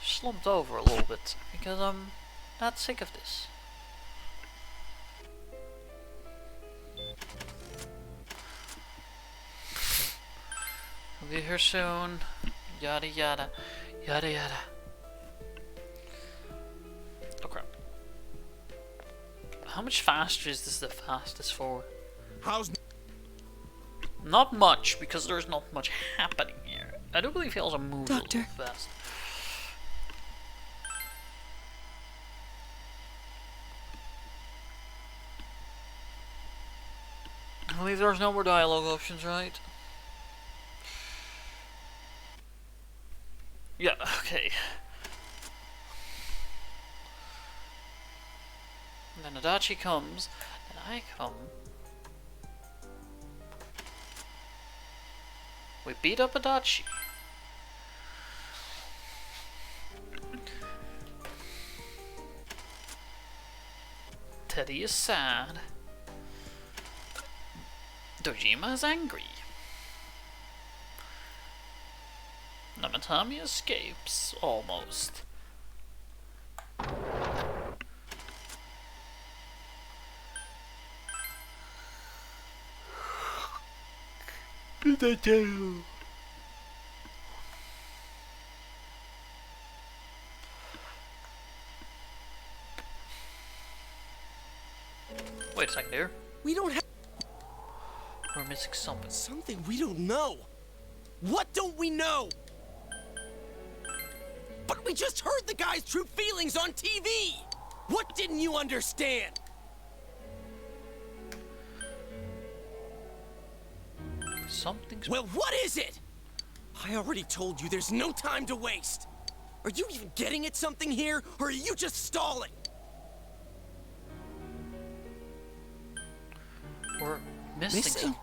Slumped over a little bit because I'm not sick of this. We'll be here soon. Yada yada. Yada yada. Okay. How much faster is this the fastest forward? How's... Not much, because there's not much happening here. I do believe he also moves a little fast. I believe there's no more dialogue options, right? Yeah, okay. And then Adachi comes, and I come. We beat up Adachi. Teddy is sad. Dojima is angry. Namatami escapes, almost. Did I tell you? Wait a second here. We don't have... We're missing something. Something we don't know. What don't we know? But we just heard the guy's true feelings on TV! What didn't you understand? Something's... Well, what is it? I already told you there's no time to waste. Are you even getting at something here, or are you just stalling? We're missing something.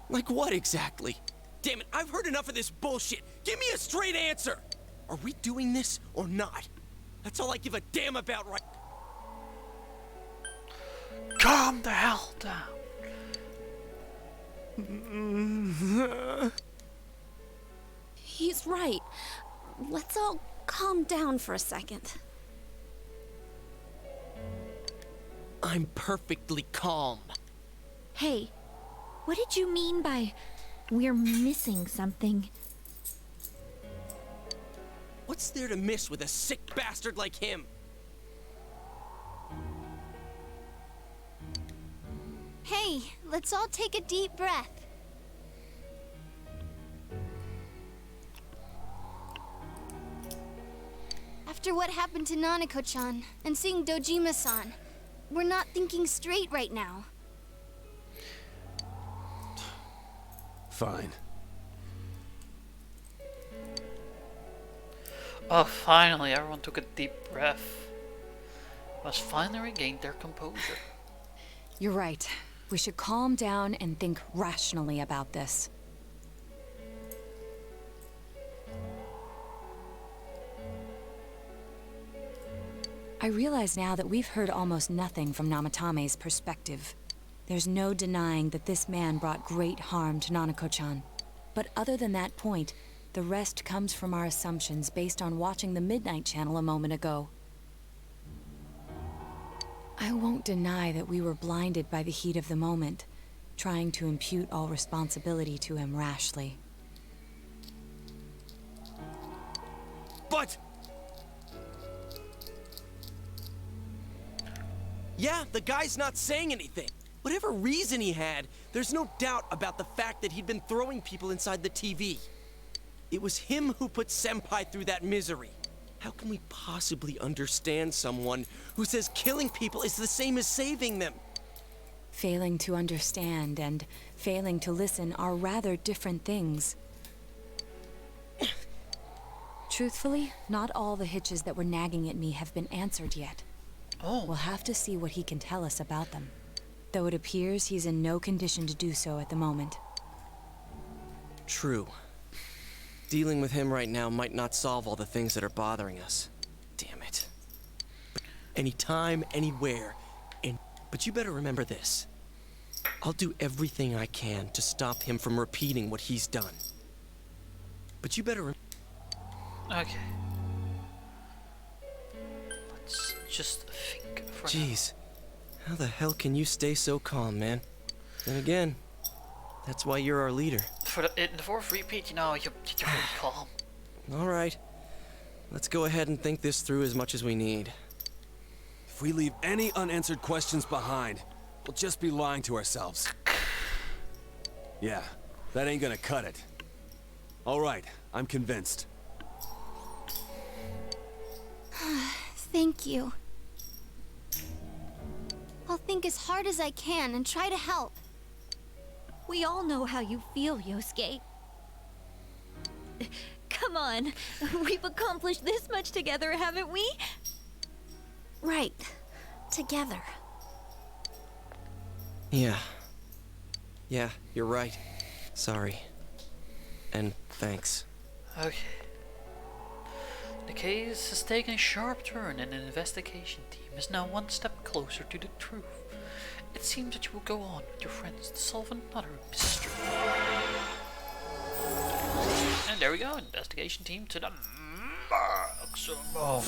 Like what exactly? Damn it, I've heard enough of this bullshit. Give me a straight answer. Are we doing this or not? That's all I give a damn about right. Calm the hell down. He's right. Let's all calm down for a second. I'm perfectly calm. Hey, what did you mean by we're missing something? What's there to miss with a sick bastard like him? Hey, let's all take a deep breath. After what happened to Nanako-chan and seeing Dojima-san, we're not thinking straight right now. Fine. Oh, finally, everyone took a deep breath. Must finally regain their composure. You're right. We should calm down and think rationally about this. I realize now that we've heard almost nothing from Namatame's perspective. There's no denying that this man brought great harm to Nanako-chan. But other than that point, the rest comes from our assumptions based on watching the Midnight Channel a moment ago. I won't deny that we were blinded by the heat of the moment, trying to impute all responsibility to him rashly. But... yeah, the guy's not saying anything. Whatever reason he had, there's no doubt about the fact that he'd been throwing people inside the TV. It was him who put Senpai through that misery. How can we possibly understand someone who says killing people is the same as saving them? Failing to understand and failing to listen are rather different things. Truthfully, not all the hitches that were nagging at me have been answered yet. Oh. We'll have to see what he can tell us about them. Though it appears he's in no condition to do so at the moment. True. Dealing with him right now might not solve all the things that are bothering us. Damn it. Anytime, anywhere, but you better remember this. I'll do everything I can to stop him from repeating what he's done. But you better... Okay. Let's just think for now. Jeez. How the hell can you stay so calm, man? Then again, that's why you're our leader. In the fourth repeat, you know, you're really calm. Alright. Let's go ahead and think this through as much as we need. If we leave any unanswered questions behind, we'll just be lying to ourselves. Yeah, that ain't gonna cut it. Alright, I'm convinced. Thank you. I'll think as hard as I can and try to help. We all know how you feel, Yosuke. Come on. We've accomplished this much together, haven't we? Right. Together. Yeah. Yeah, you're right. Sorry. And thanks. Okay. The case has taken a sharp turn and an investigation team is now one step closer to the truth. It seems that you will go on with your friends to solve another mystery. And there we go, investigation team to the maximum.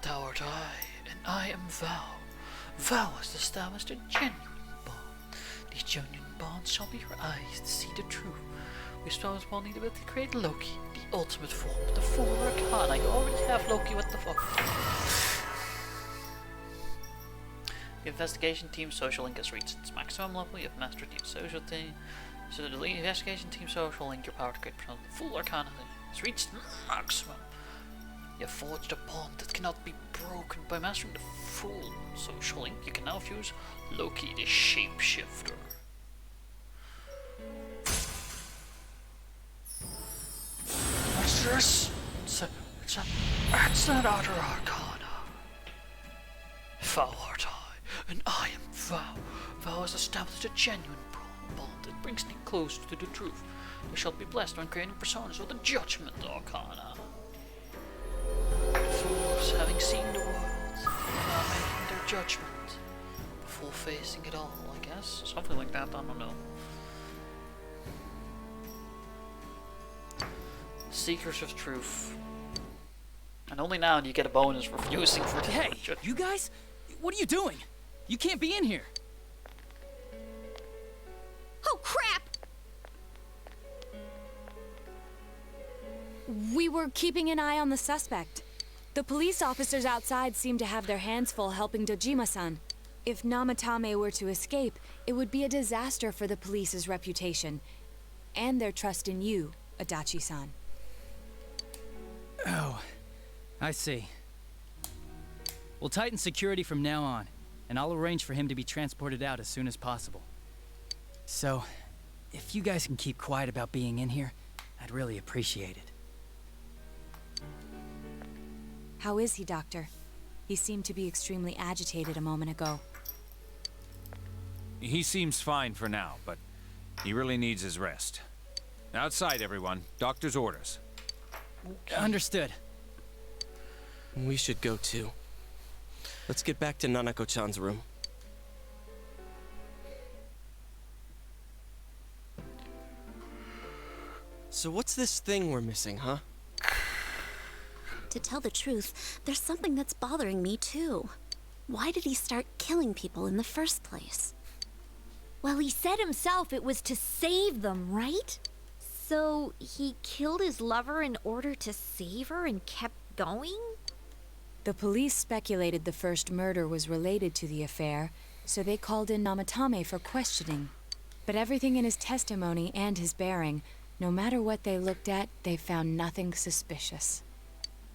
Thou art I, and I am thou. Thou hast established a genuine bond. These genuine bonds shall be your eyes to see the truth. We suppose we'll need to create Loki, the ultimate form, the full arcana. You already have Loki, what the fuck? The investigation team social link has reached its maximum level. You have mastered the social team. So the investigation team social link, your power to create the full arcana has reached maximum. You have forged a bond that cannot be broken. By mastering the full social link, you can now fuse Loki the Shapeshifter. What's this? It's an utter arcana. Thou art I, and I am thou. Thou hast established a genuine bond that brings me closer to the truth. You shall be blessed when creating personas of the Judgment Arcana. Fools, having seen the world, now making their judgment before facing it all, I guess. Something like that, I don't know. Seekers of Truth. And only now do you get a bonus for fusing for the Hey, you guys? What are you doing? You can't be in here. Oh, crap! We were keeping an eye on the suspect. The police officers outside seem to have their hands full helping Dojima-san. If Namatame were to escape, it would be a disaster for the police's reputation. And their trust in you, Adachi-san. Oh, I see. We'll tighten security from now on, and I'll arrange for him to be transported out as soon as possible. So, if you guys can keep quiet about being in here, I'd really appreciate it. How is he, Doctor? He seemed to be extremely agitated a moment ago. He seems fine for now, but he really needs his rest. Outside, everyone. Doctor's orders. Understood. We should go too. Let's get back to Nanako-chan's room. So what's this thing we're missing, huh? To tell the truth, there's something that's bothering me too. Why did he start killing people in the first place? Well, he said himself it was to save them, right? So he killed his lover in order to save her and kept going? The police speculated the first murder was related to the affair, so they called in Namatame for questioning. But everything in his testimony and his bearing, no matter what they looked at, they found nothing suspicious.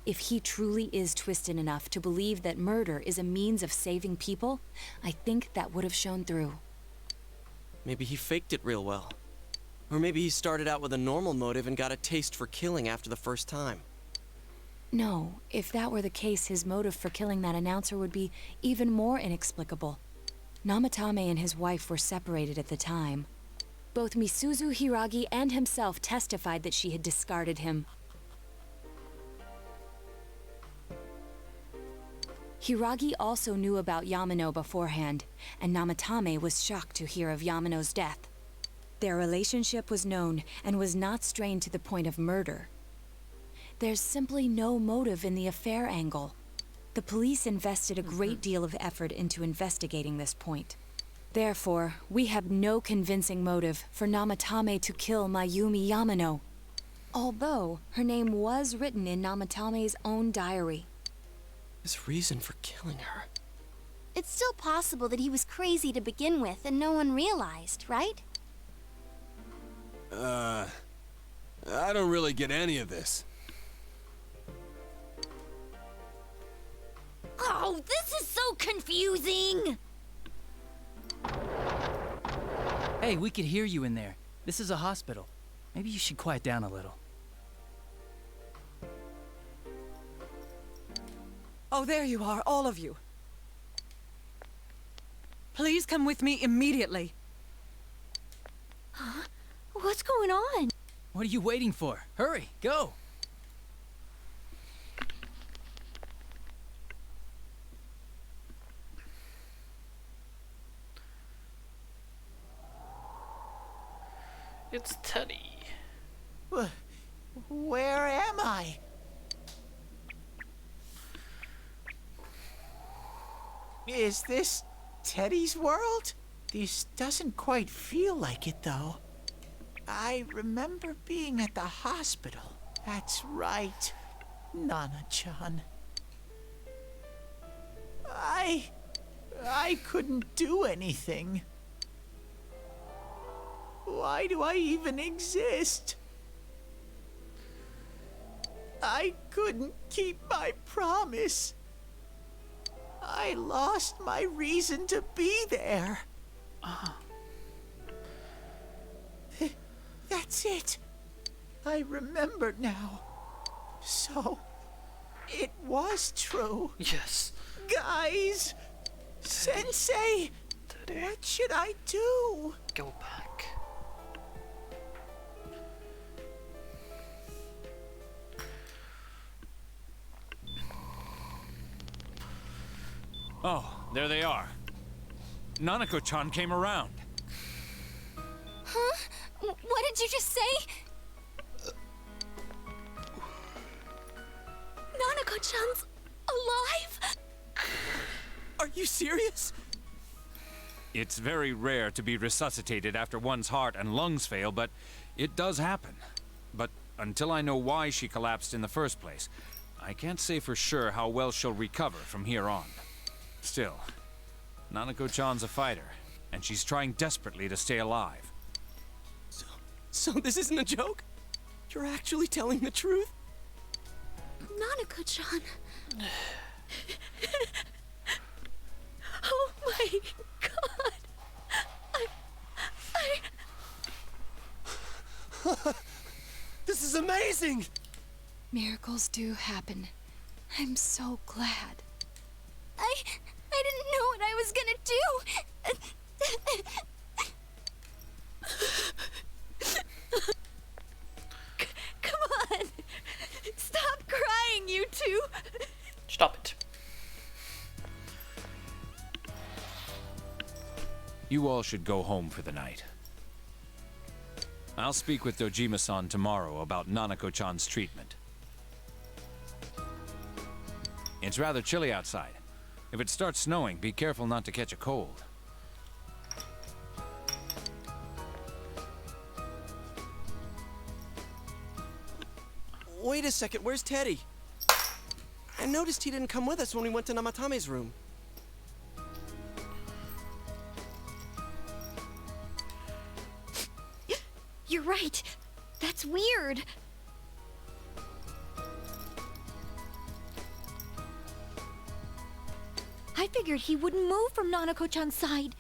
If he truly is twisted enough to believe that murder is a means of saving people, I think that would have shown through. Maybe he faked it real well. Or maybe he started out with a normal motive and got a taste for killing after the first time. No, if that were the case, his motive for killing that announcer would be even more inexplicable. Namatame and his wife were separated at the time. Both Misuzu Hiragi and himself testified that she had discarded him. Hiragi also knew about Yamano beforehand, and Namatame was shocked to hear of Yamano's death. Their relationship was known and was not strained to the point of murder. There's simply no motive in the affair angle. The police invested a great deal of effort into investigating this point. Therefore, we have no convincing motive for Namatame to kill Mayumi Yamano, although her name was written in Namatame's own diary. His reason for killing her. It's still possible that he was crazy to begin with and no one realized, right? I don't really get any of this. Oh, this is so confusing! Hey, we could hear you in there. This is a hospital. Maybe you should quiet down a little. Oh, there you are, all of you. Please come with me immediately. Huh? What's going on? What are you waiting for? Hurry, go! It's Teddy. Where am I? Is this Teddy's world? This doesn't quite feel like it, though. I remember being at the hospital. That's right, Nana-chan. I couldn't do anything. Why do I even exist? I couldn't keep my promise. I lost my reason to be there. That's it. I remember now. So, it was true. Yes. Guys! Sensei! What should I do? Go back. Oh, there they are. Nanako-chan came around. Huh? What did you just say? Nanako-chan's alive? Are you serious? It's very rare to be resuscitated after one's heart and lungs fail, but it does happen. But until I know why she collapsed in the first place, I can't say for sure how well she'll recover from here on. Still, Nanako-chan's a fighter, and she's trying desperately to stay alive. So this isn't a joke? You're actually telling the truth? Nanako-chan. Oh my god. This is amazing! Miracles do happen. I'm so glad. I didn't know what I was gonna do. Come on. Stop crying, you two. Stop it. You all should go home for the night. I'll speak with Dojima-san tomorrow about Nanako-chan's treatment. It's rather chilly outside. If it starts snowing, be careful not to catch a cold. Wait a second, where's Teddy? I noticed he didn't come with us when we went to Namatame's room. You're right. That's weird. I figured he wouldn't move from Nanako-chan's side.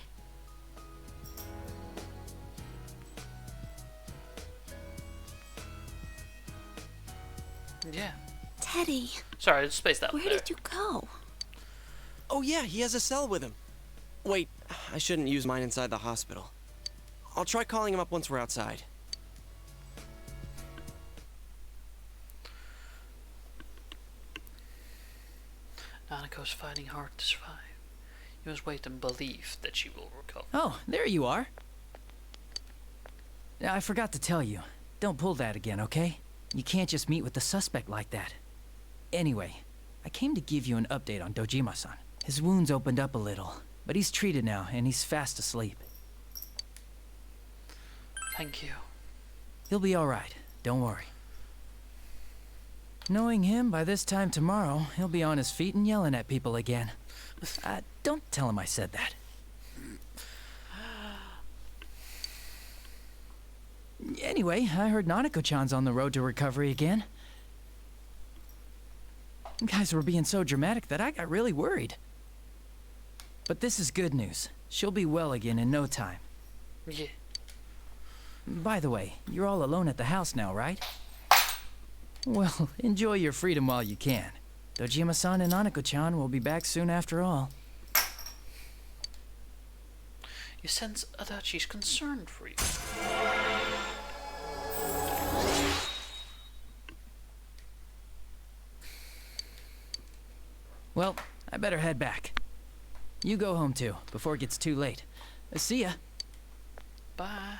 Yeah. Teddy. Sorry, I just spaced out Where there. did you go? Oh yeah, he has a cell with him. Wait, I shouldn't use mine inside the hospital. I'll try calling him up once we're outside. Nanako's fighting hard to survive. You must wait and believe that she will recover. Oh, there you are. I forgot to tell you. Don't pull that again, okay? You can't just meet with the suspect like that. Anyway, I came to give you an update on Dojima-san. His wounds opened up a little, but he's treated now, and he's fast asleep. Thank you. He'll be alright, don't worry. Knowing him, by this time tomorrow, he'll be on his feet and yelling at people again. Don't tell him I said that. Anyway, I heard Nanako-chan's on the road to recovery again. You guys were being so dramatic that I got really worried. But this is good news. She'll be well again in no time. Yeah. By the way, you're all alone at the house now, right? Well, enjoy your freedom while you can. Dojima-san and Nanako-chan will be back soon after all. You sense that she's concerned for you. Well, I better head back. You go home too, before it gets too late. See ya. Bye.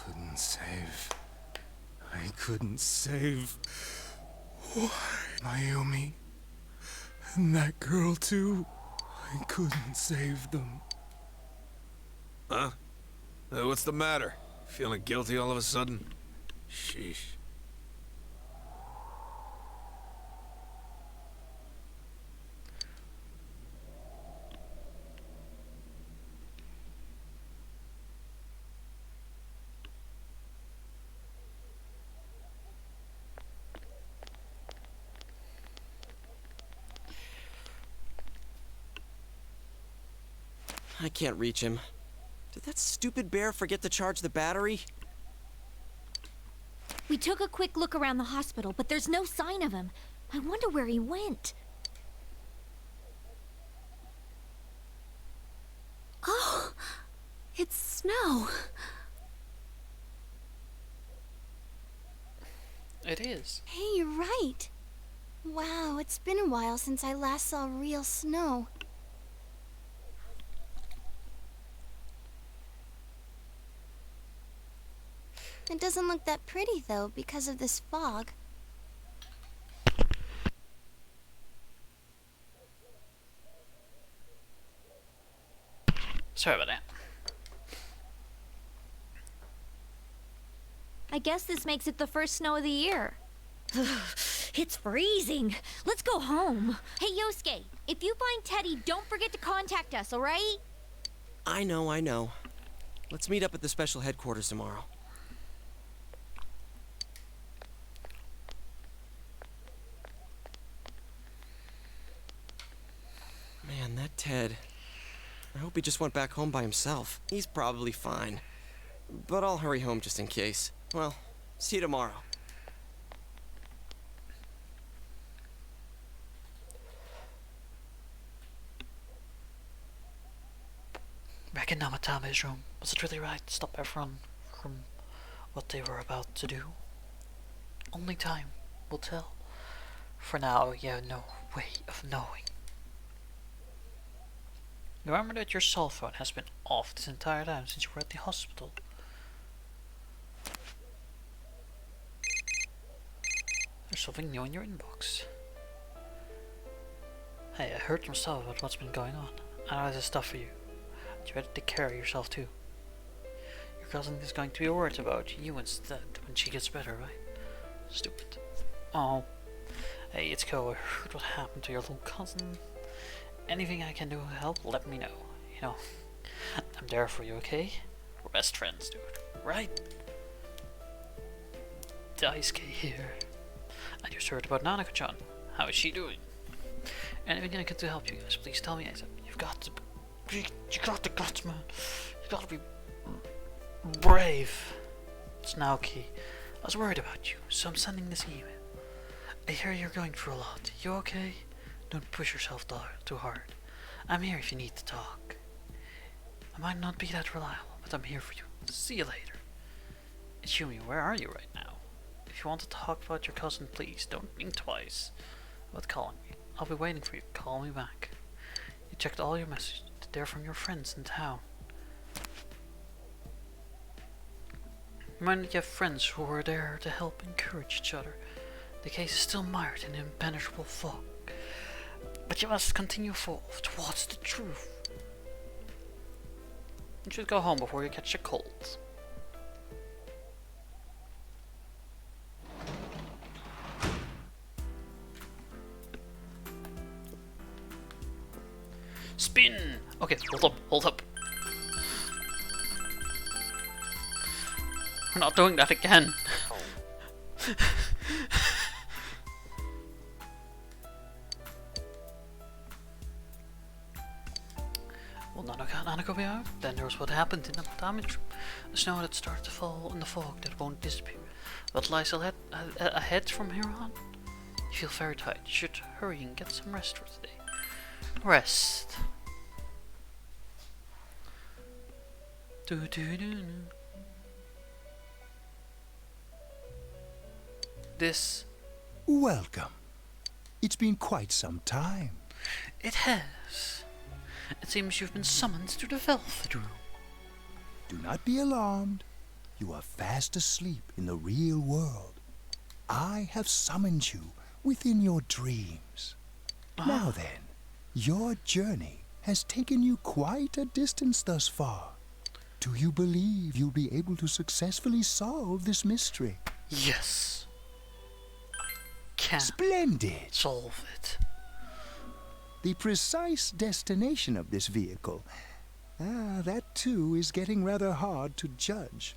Couldn't save. I couldn't save. Why? Mayumi. And that girl too. I couldn't save them. Huh? What's the matter? Feeling guilty all of a sudden? Sheesh. I can't reach him. Did that stupid bear forget to charge the battery? We took a quick look around the hospital, but there's no sign of him. I wonder where he went. Oh, it's snow. It is. Hey, you're right. Wow, it's been a while since I last saw real snow. It doesn't look that pretty, though, because of this fog. Sorry about that. I guess this makes it the first snow of the year. It's freezing. Let's go home. Hey, Yosuke, if you find Teddy, don't forget to contact us, all right? I know. Let's meet up at the special headquarters tomorrow. Man, that Ted. I hope he just went back home by himself. He's probably fine. But I'll hurry home just in case. Well, see you tomorrow. Back in Namatame's room, was it really right to stop everyone from what they were about to do? Only time will tell. For now, you have no way of knowing. Remember that your cell phone has been off this entire time since you were at the hospital. There's something new in your inbox. Hey, I heard some stuff about what's been going on. I know this is stuff for you. You better take care of yourself too. Your cousin is going to be worried about you instead when she gets better, right? Stupid. Oh. Hey, it's Ko. I heard what happened to your little cousin. Anything I can do to help, let me know. You know, I'm there for you, okay? We're best friends, dude. Right? Daisuke here. I just heard about Nanako-chan. How is she doing? Anything I can do to help you guys, please tell me ASAP. You got the guts, man. You gotta be brave. It's Naoki. I was worried about you, so I'm sending this email. I hear you're going through a lot. You okay? Don't push yourself too hard. I'm here if you need to talk. I might not be that reliable, but I'm here for you. See you later. Ishumi, where are you right now? If you want to talk about your cousin, please don't think twice about calling me. I'll be waiting for you. Call me back. You checked all your messages. they're from your friends in town. You might not have friends who are there to help encourage each other. The case is still mired in impenetrable fog. But you must continue forward towards the truth. You should go home before you catch a cold. Spin! Okay, hold up. We're not doing that again. Will Nanako be out? Then there's what happened in the damage room. The snow that started to fall and the fog that won't disappear. What lies ahead from here on? You feel very tired. You should hurry and get some rest for today. Rest. This. Welcome. It's been quite some time. It has. It seems you've been summoned to the Velvet Room. Do not be alarmed. You are fast asleep in the real world. I have summoned you within your dreams. Now then, your journey has taken you quite a distance thus far. Do you believe you'll be able to successfully solve this mystery? Yes. I can. Splendid. Solve it. The precise destination of this vehicle, that too is getting rather hard to judge.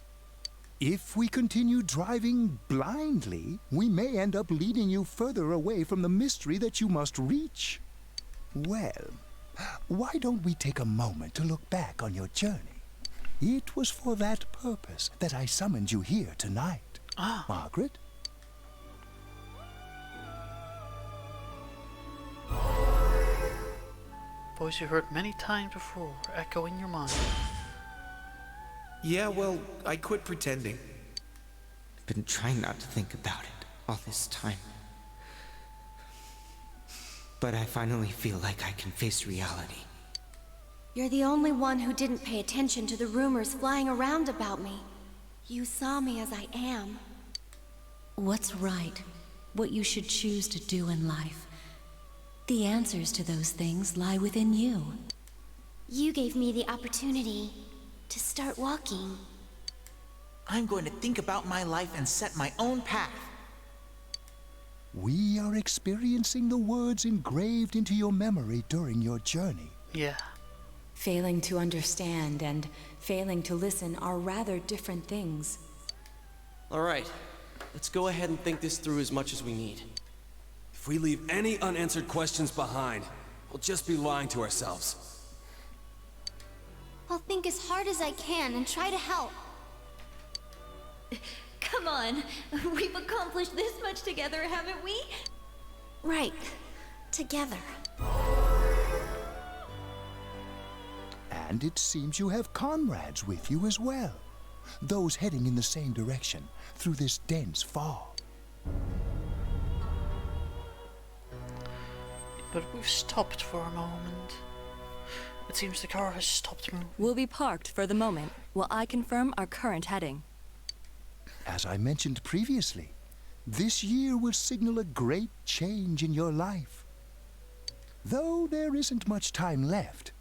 If we continue driving blindly, we may end up leading you further away from the mystery that you must reach. Well, why don't we take a moment to look back on your journey? It was for that purpose that I summoned you here tonight. Margaret? Voice you heard many times before, echo in your mind. Yeah, well, I quit pretending. I've been trying not to think about it all this time. But I finally feel like I can face reality. You're the only one who didn't pay attention to the rumors flying around about me. You saw me as I am. What's right? What you should choose to do in life? The answers to those things lie within you. You gave me the opportunity to start walking. I'm going to think about my life and set my own path. We are experiencing the words engraved into your memory during your journey. Yeah. Failing to understand and failing to listen are rather different things. Alright, let's go ahead and think this through as much as we need. If we leave any unanswered questions behind, we'll just be lying to ourselves. I'll think as hard as I can and try to help. Come on, we've accomplished this much together, haven't we? Right, together. And it seems you have comrades with you as well. Those heading in the same direction through this dense fog. But we've stopped for a moment. It seems the car has stopped moving. We'll be parked for the moment while I confirm our current heading. As I mentioned previously, this year will signal a great change in your life. Though there isn't much time left,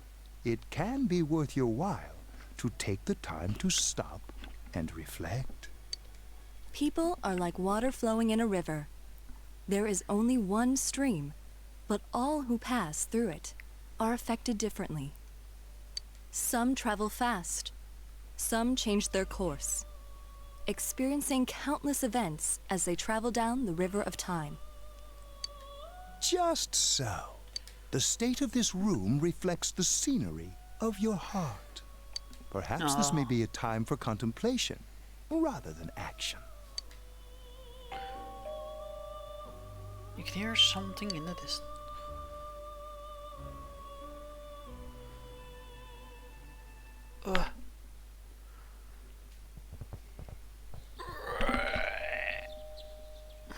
it can be worth your while to take the time to stop and reflect. People are like water flowing in a river. There is only one stream, but all who pass through it are affected differently. Some travel fast, some change their course, experiencing countless events as they travel down the river of time. Just so. The state of this room reflects the scenery of your heart. Perhaps this may be a time for contemplation rather than action. You can hear something in the distance.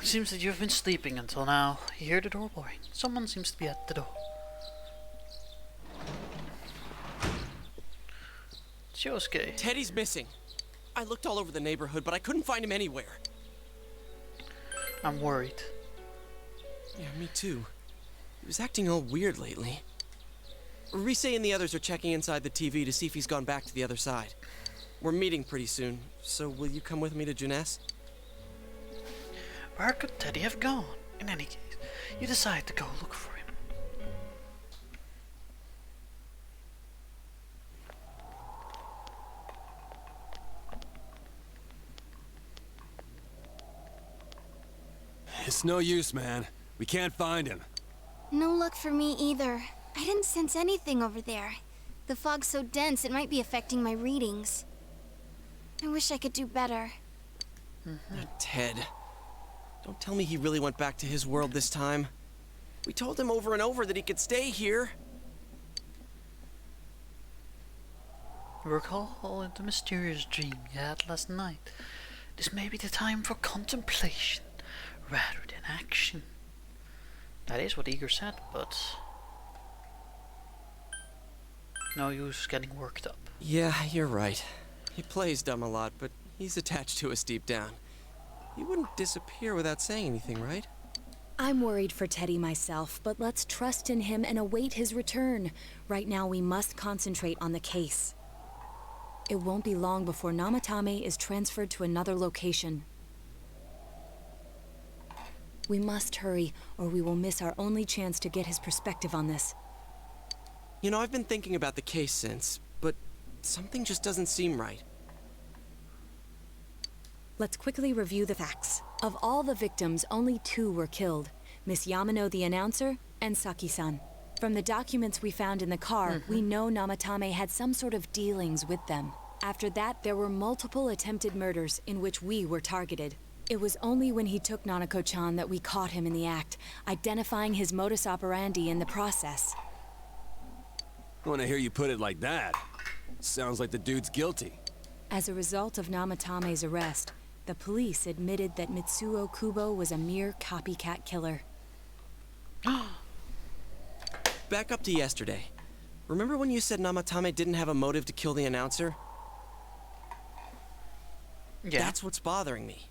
It seems that you've been sleeping until now. You hear the door blowing. Someone seems to be at the door. Yosuke. Teddy's missing. I looked all over the neighborhood, but I couldn't find him anywhere. I'm worried. Yeah, me too. He was acting all weird lately. Rise and the others are checking inside the TV to see if he's gone back to the other side. We're meeting pretty soon, so will you come with me to Junes? Where could Teddy have gone? In any case, you decide to go look for him. It's no use, man. We can't find him. No luck for me either. I didn't sense anything over there. The fog's so dense it might be affecting my readings. I wish I could do better. Ted. Don't tell me he really went back to his world this time. We told him over and over that he could stay here. Recall the mysterious dream you had last night. This may be the time for contemplation rather than action. That is what Igor said, but no use getting worked up. Yeah, you're right. He plays dumb a lot, but he's attached to us deep down. He wouldn't disappear without saying anything, right? I'm worried for Teddy myself, but let's trust in him and await his return. Right now, we must concentrate on the case. It won't be long before Namatame is transferred to another location. We must hurry, or we will miss our only chance to get his perspective on this. You know, I've been thinking about the case since, but something just doesn't seem right. Let's quickly review the facts. Of all the victims, only 2 were killed. Miss Yamano the announcer, and Saki-san. From the documents we found in the car, we know Namatame had some sort of dealings with them. After that, there were multiple attempted murders in which we were targeted. It was only when he took Nanako-chan that we caught him in the act, identifying his modus operandi in the process. I want to hear you put it like that. Sounds like the dude's guilty. As a result of Namatame's arrest, the police admitted that Mitsuo Kubo was a mere copycat killer. Back up to yesterday. Remember when you said Namatame didn't have a motive to kill the announcer? Yeah. That's what's bothering me.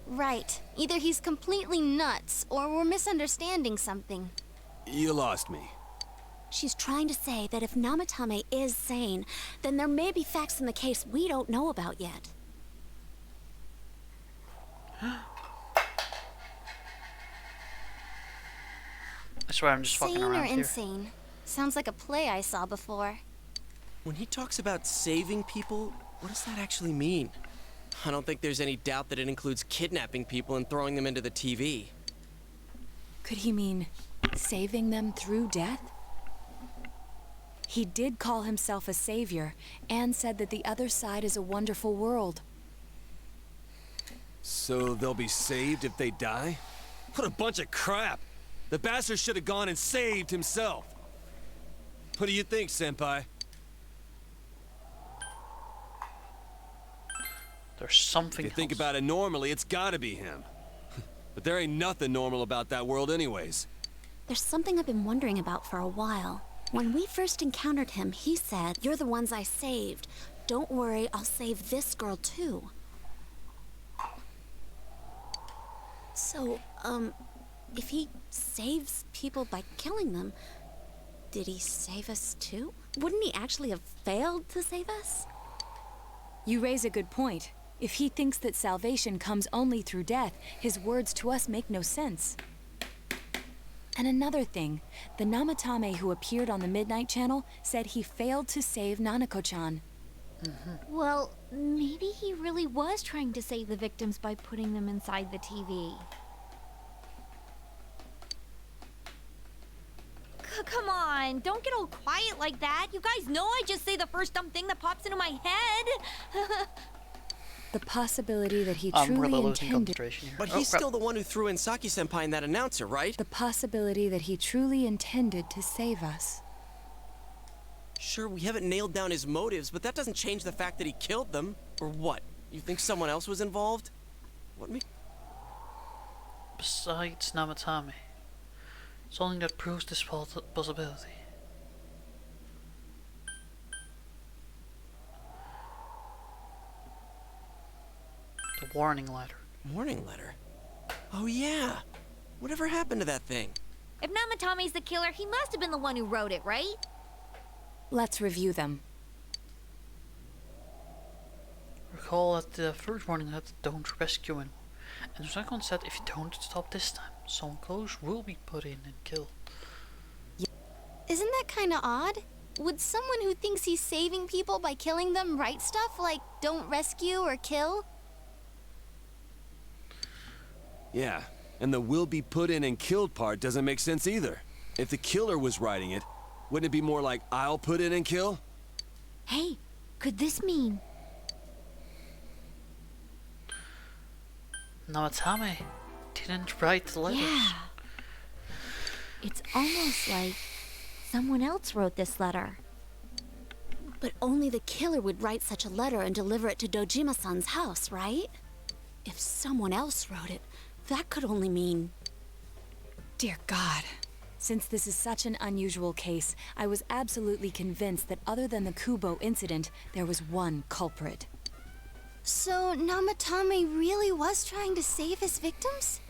Right. Either he's completely nuts, or we're misunderstanding something. You lost me. She's trying to say that if Namatame is sane, then there may be facts in the case we don't know about yet. I swear I'm just fucking Sane or around here. insane? Sounds like a play I saw before. When he talks about saving people, what does that actually mean? I don't think there's any doubt that it includes kidnapping people and throwing them into the TV. Could he mean saving them through death? He did call himself a savior and said that the other side is a wonderful world. So they'll be saved if they die? What a bunch of crap! The bastard should have gone and saved himself. What do you think, Senpai? There's something If you think about it normally, it's gotta be him. But there ain't nothing normal about that world anyways. There's something I've been wondering about for a while. When we first encountered him, he said, "You're the ones I saved. Don't worry, I'll save this girl too." So, if he saves people by killing them, did he save us too? Wouldn't he actually have failed to save us? You raise a good point. If he thinks that salvation comes only through death, his words to us make no sense. And another thing, the Namatame who appeared on the Midnight Channel said he failed to save Nanako-chan. Well, maybe he really was trying to save the victims by putting them inside the TV. Come on, don't get all quiet like that. You guys know I just say the first dumb thing that pops into my head. The possibility that he We're truly losing intended... concentration here. But Oh, he's crap. still the one who threw in Saki-senpai and that announcer, right? The possibility that he truly intended to save us. Sure, we haven't nailed down his motives, but that doesn't change the fact that he killed them. Or what? You think someone else was involved? What me? Besides Namatame. Something that proves this possibility. The warning letter. Warning letter? Oh yeah. Whatever happened to that thing? If Namatame's the killer, he must have been the one who wrote it, right? Let's review them. Recall that the first warning letter, don't rescue anyone. And the second said, if you don't stop this time, someone close will be put in and killed. Isn't that kind of odd? Would someone who thinks he's saving people by killing them write stuff like don't rescue or kill? Yeah, and the will be put in and killed part doesn't make sense either. If the killer was writing it, wouldn't it be more like I'll put in and kill? Hey, could this mean... Namatame didn't write the letters. Yeah. It's almost like someone else wrote this letter. But only the killer would write such a letter and deliver it to Dojima-san's house, right? If someone else wrote it, that could only mean... Dear God. Since this is such an unusual case, I was absolutely convinced that other than the Kubo incident, there was one culprit. So Namatame really was trying to save his victims?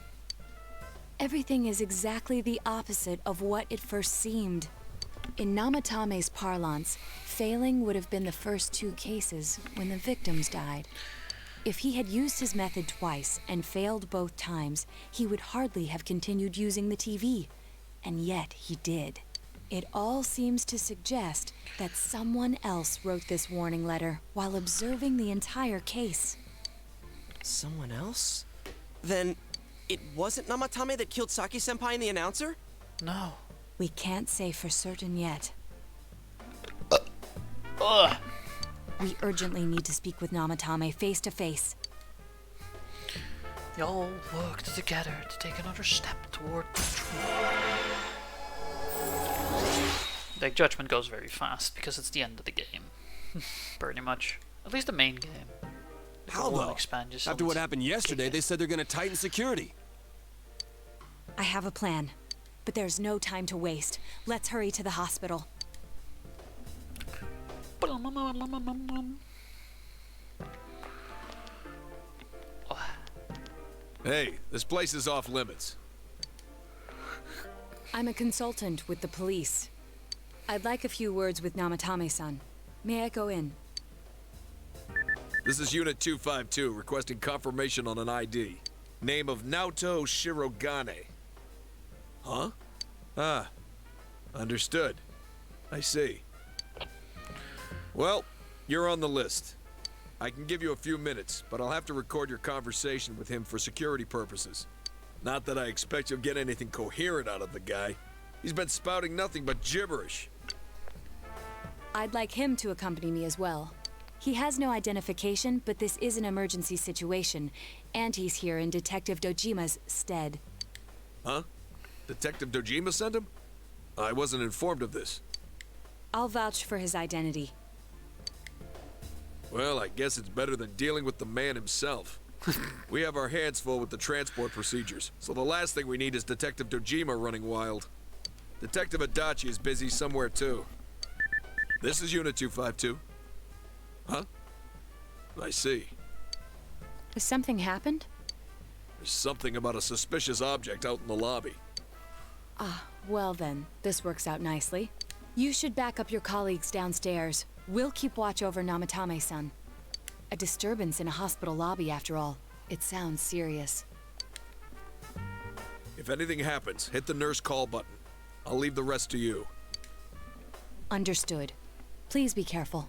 Everything is exactly the opposite of what it first seemed. In Namatame's parlance, failing would have been the first two cases when the victims died. If he had used his method twice and failed both times, he would hardly have continued using the TV. And yet he did. It all seems to suggest that someone else wrote this warning letter while observing the entire case. Someone else? Then it wasn't Namatame that killed Saki-senpai and the announcer? No. We can't say for certain yet. We urgently need to speak with Namatame face to face. They all worked together to take another step toward the truth. The judgment goes very fast because it's the end of the game. Pretty much. At least the main game. How though? After what happened yesterday, they said they're gonna tighten security. I have a plan, but there's no time to waste. Let's hurry to the hospital. Hey, this place is off limits. I'm a consultant with the police. I'd like a few words with Namatame-san. May I go in? This is Unit 252, requesting confirmation on an ID. Name of Naoto Shirogane. Huh? Ah. Understood. I see. Well, you're on the list. I can give you a few minutes, but I'll have to record your conversation with him for security purposes. Not that I expect you'll get anything coherent out of the guy. He's been spouting nothing but gibberish. I'd like him to accompany me as well. He has no identification, but this is an emergency situation, and he's here in Detective Dojima's stead. Huh? Detective Dojima sent him? I wasn't informed of this. I'll vouch for his identity. Well, I guess it's better than dealing with the man himself. We have our hands full with the transport procedures, so the last thing we need is Detective Dojima running wild. Detective Adachi is busy somewhere too. This is Unit 252. Huh? I see. Has something happened? There's something about a suspicious object out in the lobby. Ah, well then, this works out nicely. You should back up your colleagues downstairs. We'll keep watch over Namatame-san. A disturbance in a hospital lobby, after all. It sounds serious. If anything happens, hit the nurse call button. I'll leave the rest to you. Understood. Please be careful.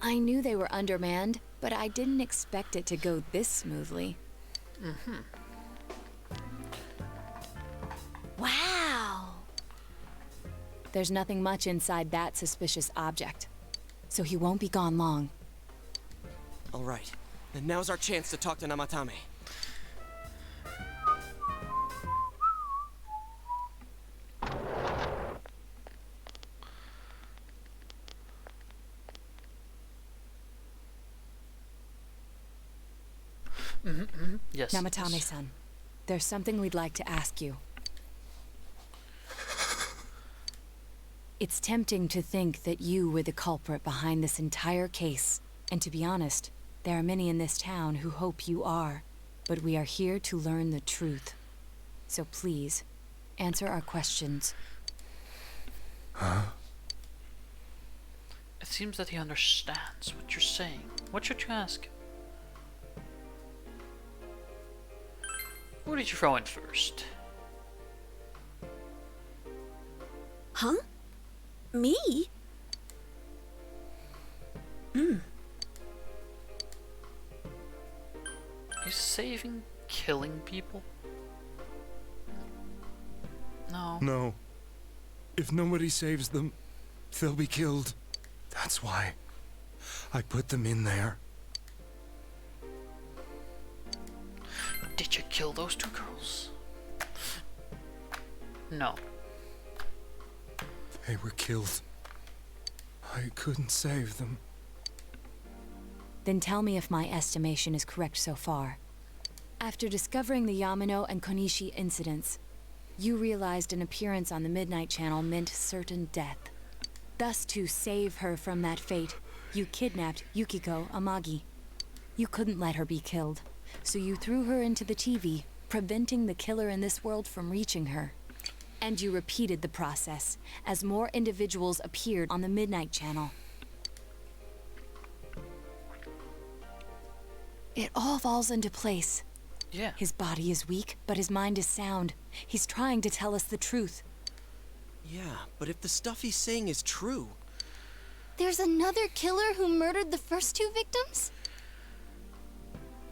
I knew they were undermanned, but I didn't expect it to go this smoothly. Wow! There's nothing much inside that suspicious object, so he won't be gone long. All right, then now's our chance to talk to Namatame. Yes. Namatame-san, there's something we'd like to ask you. It's tempting to think that you were the culprit behind this entire case, And to be honest, there are many in this town who hope you are. But we are here to learn the truth. So please, answer our questions. Huh? It seems that he understands what you're saying. What should you ask? Who did you throw in first? Huh? Me? Is saving killing people? No. No. If nobody saves them, they'll be killed. That's why I put them in there. Did you kill those two girls? No. They were killed. I couldn't save them. Then tell me if my estimation is correct so far. After discovering the Yamano and Konishi incidents, you realized an appearance on the Midnight Channel meant certain death. Thus, to save her from that fate, you kidnapped Yukiko Amagi. You couldn't let her be killed, so you threw her into the TV, preventing the killer in this world from reaching her. And you repeated the process, as more individuals appeared on the Midnight Channel. It all falls into place. Yeah. His body is weak, but his mind is sound. He's trying to tell us the truth. Yeah, but if the stuff he's saying is true... There's another killer who murdered the first two victims?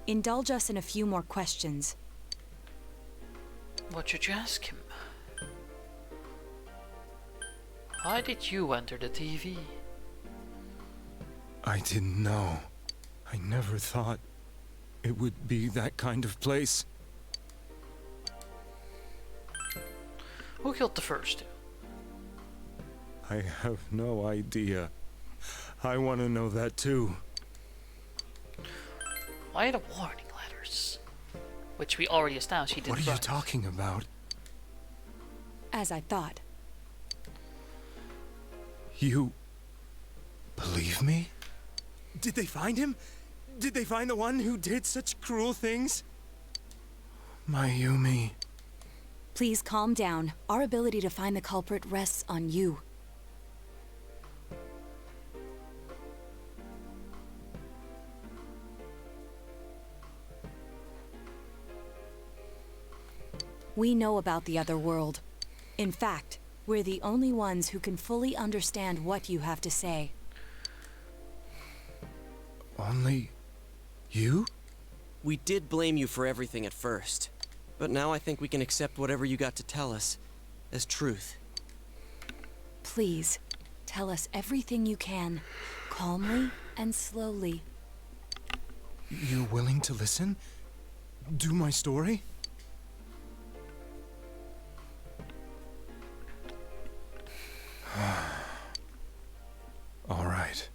Indulge us in a few more questions. What should you ask him? Why did you enter the TV? I didn't know. I never thought it would be that kind of place. Who killed the first two? I have no idea. I want to know that too. Why the warning letters? Which we already established he didn't What are you write. talking about? As I thought. You believe me? Did they find him? Did they find the one who did such cruel things? Mayumi. Please calm down. Our ability to find the culprit rests on you. We know about the other world. In fact, we're the only ones who can fully understand what you have to say. Only you? We did blame you for everything at first, but now I think we can accept whatever you got to tell us as truth. Please, tell us everything you can, calmly and slowly. You willing to listen? Do my story? All right.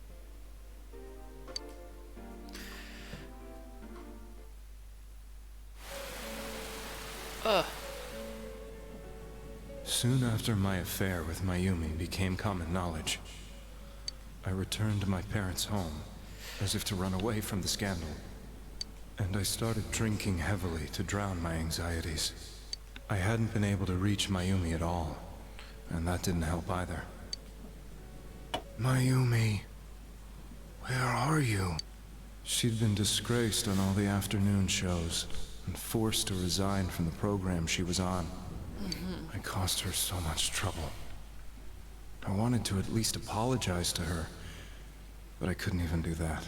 Soon after my affair with Mayumi became common knowledge, I returned to my parents' home, as if to run away from the scandal. And I started drinking heavily to drown my anxieties. I hadn't been able to reach Mayumi at all, and that didn't help either. Mayumi, where are you? She'd been disgraced on all the afternoon shows, and forced to resign from the program she was on. I caused her so much trouble. I wanted to at least apologize to her, but I couldn't even do that.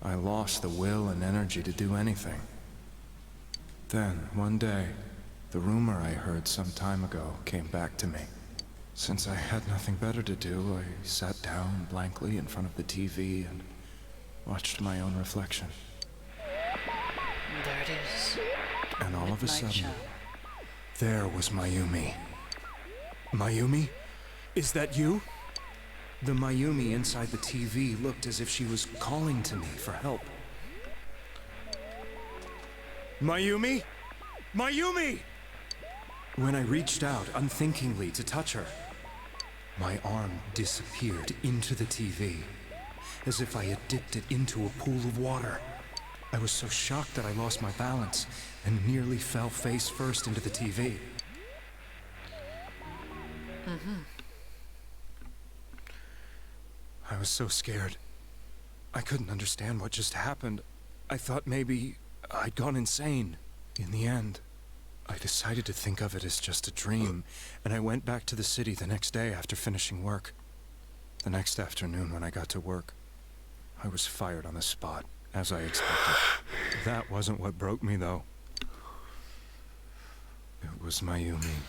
I lost the will and energy to do anything. Then, one day, the rumor I heard some time ago came back to me. Since I had nothing better to do, I sat down blankly in front of the TV and watched my own reflection. There it is. And all of a Midnight sudden, Channel. there was Mayumi. Mayumi? Is that you? The Mayumi inside the TV looked as if she was calling to me for help. Mayumi? Mayumi! When I reached out unthinkingly to touch her, my arm disappeared into the TV, as if I had dipped it into a pool of water. I was so shocked that I lost my balance and nearly fell face first into the TV. I was so scared. I couldn't understand what just happened. I thought maybe I'd gone insane. In the end, I decided to think of it as just a dream, and I went back to the city the next day after finishing work. The next afternoon when I got to work, I was fired on the spot, as I expected. That wasn't what broke me, though. It was Mayumi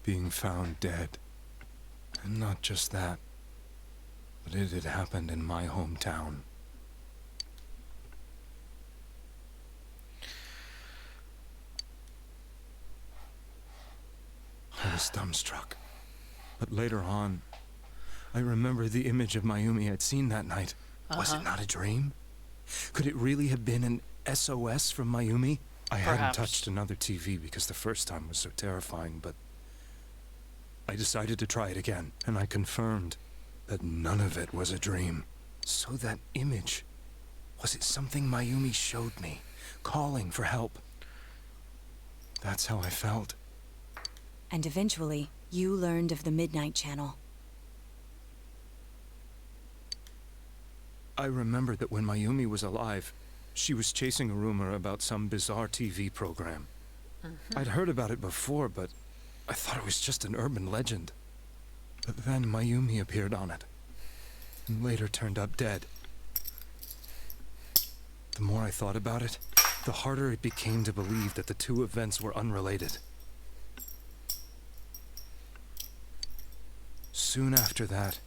being found dead. And not just that, but it had happened in my hometown. I was dumbstruck. But later on, I remember the image of Mayumi I'd seen that night. Was it not a dream? Could it really have been an SOS from Mayumi? I hadn't touched another TV because the first time was so terrifying, but I decided to try it again, and I confirmed that none of it was a dream. So that image, was it something Mayumi showed me, calling for help? That's how I felt. And eventually, you learned of the Midnight Channel. I remember that when Mayumi was alive, she was chasing a rumor about some bizarre TV program. I'd heard about it before, but I thought it was just an urban legend. But then Mayumi appeared on it, and later turned up dead. The more I thought about it, the harder it became to believe that the two events were unrelated. Soon after that,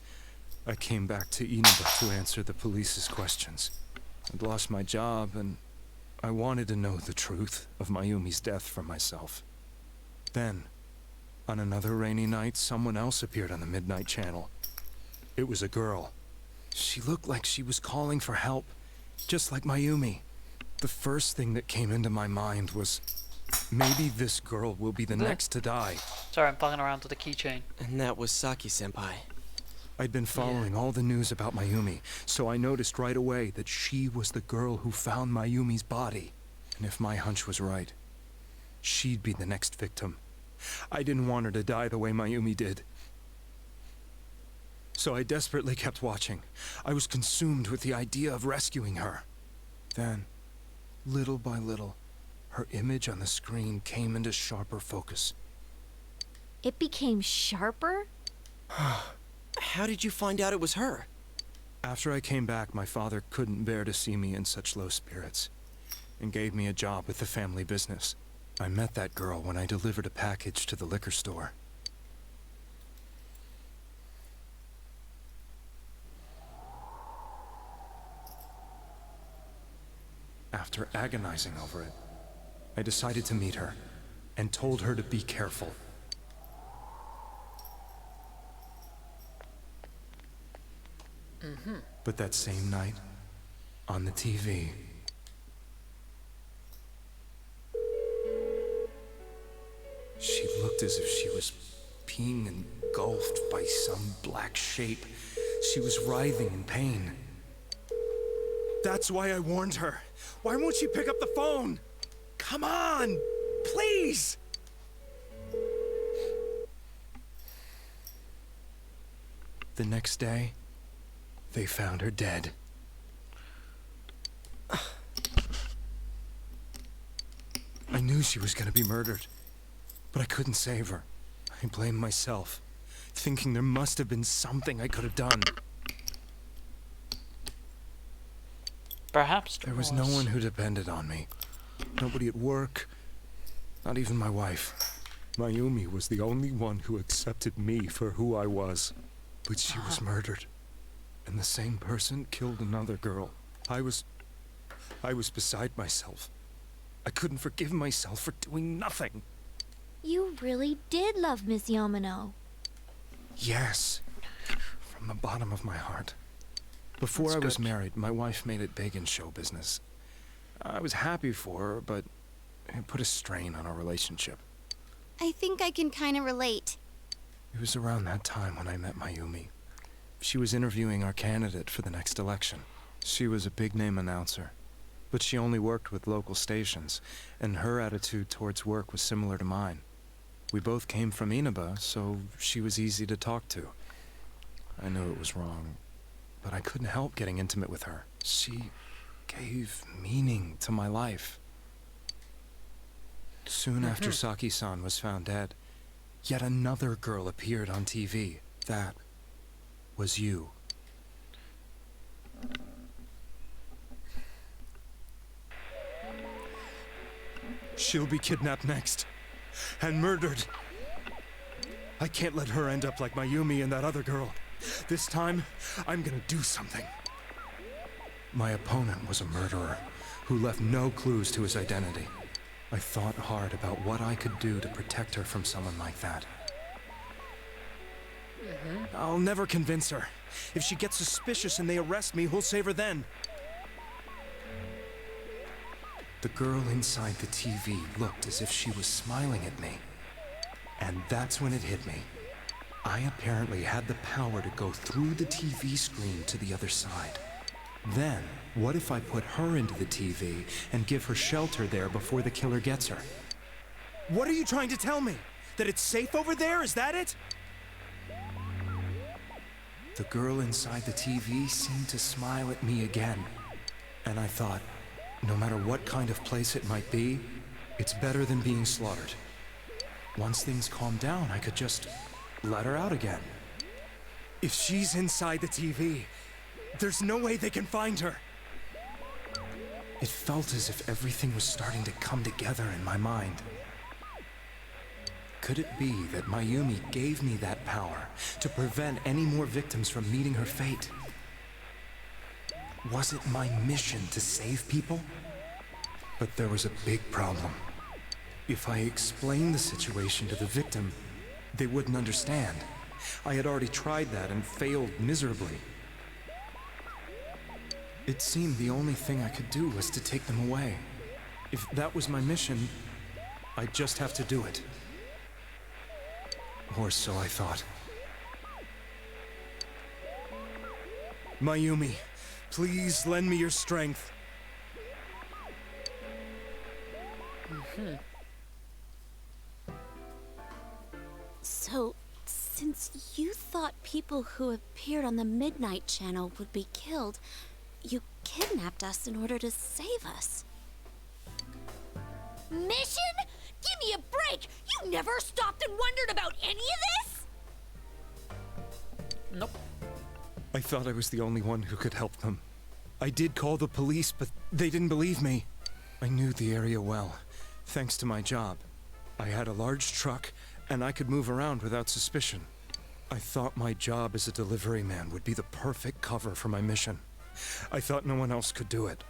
I came back to Inaba to answer the police's questions. I'd lost my job, and I wanted to know the truth of Mayumi's death for myself. Then, on another rainy night, someone else appeared on the Midnight Channel. It was a girl. She looked like she was calling for help, just like Mayumi. The first thing that came into my mind was, maybe this girl will be the next to die. Sorry, I'm fucking around with the keychain. And that was Saki-senpai. I'd been following all the news about Mayumi, so I noticed right away that she was the girl who found Mayumi's body. And if my hunch was right, she'd be the next victim. I didn't want her to die the way Mayumi did. So I desperately kept watching. I was consumed with the idea of rescuing her. Then, little by little, her image on the screen came into sharper focus. It became sharper? How did you find out it was her? After I came back, my father couldn't bear to see me in such low spirits, and gave me a job with the family business. I met that girl when I delivered a package to the liquor store. After agonizing over it, I decided to meet her, and told her to be careful. But that same night, on the TV, she looked as if she was being engulfed by some black shape. She was writhing in pain. That's why I warned her. Why won't she pick up the phone? Come on, please! The next day, they found her dead. I knew she was gonna be murdered, but I couldn't save her. I blamed myself, thinking there must have been something I could have done. Perhaps there was no one who depended on me. Nobody at work, not even my wife. Mayumi was the only one who accepted me for who I was. But she was murdered, and the same person killed another girl. I was beside myself. I couldn't forgive myself for doing nothing. You really did love Miss Yamano. Yes, from the bottom of my heart. Before I was married, my wife made it big in show business. I was happy for her, but it put a strain on our relationship. I think I can kind of relate. It was around that time when I met Mayumi. She was interviewing our candidate for the next election. She was a big-name announcer, but she only worked with local stations, and her attitude towards work was similar to mine. We both came from Inaba, so she was easy to talk to. I knew it was wrong, but I couldn't help getting intimate with her. She gave meaning to my life. Soon after Saki-san was found dead, yet another girl appeared on TV. That was you. She'll be kidnapped next, and murdered. I can't let her end up like Mayumi and that other girl. This time, I'm gonna do something. My opponent was a murderer who left no clues to his identity. I thought hard about what I could do to protect her from someone like that. I'll never convince her. If she gets suspicious and they arrest me, who'll save her then? The girl inside the TV looked as if she was smiling at me. And that's when it hit me. I apparently had the power to go through the TV screen to the other side. Then, what if I put her into the TV and give her shelter there before the killer gets her? What are you trying to tell me? That it's safe over there? Is that it? The girl inside the TV seemed to smile at me again. And I thought, no matter what kind of place it might be, it's better than being slaughtered. Once things calmed down, I could just let her out again. If she's inside the TV, there's no way they can find her. It felt as if everything was starting to come together in my mind. Could it be that Mayumi gave me that power to prevent any more victims from meeting her fate? Was it my mission to save people? But there was a big problem. If I explained the situation to the victim, they wouldn't understand. I had already tried that and failed miserably. It seemed the only thing I could do was to take them away. If that was my mission, I'd just have to do it. Or so I thought. Mayumi, please lend me your strength. So, since you thought people who appeared on the Midnight Channel would be killed, you kidnapped us in order to save us. Mission? Give me a break! You never stopped and wondered about any of this? Nope. I thought I was the only one who could help them. I did call the police, but they didn't believe me. I knew the area well, thanks to my job. I had a large truck, and I could move around without suspicion. I thought my job as a delivery man would be the perfect cover for my mission. I thought no one else could do it.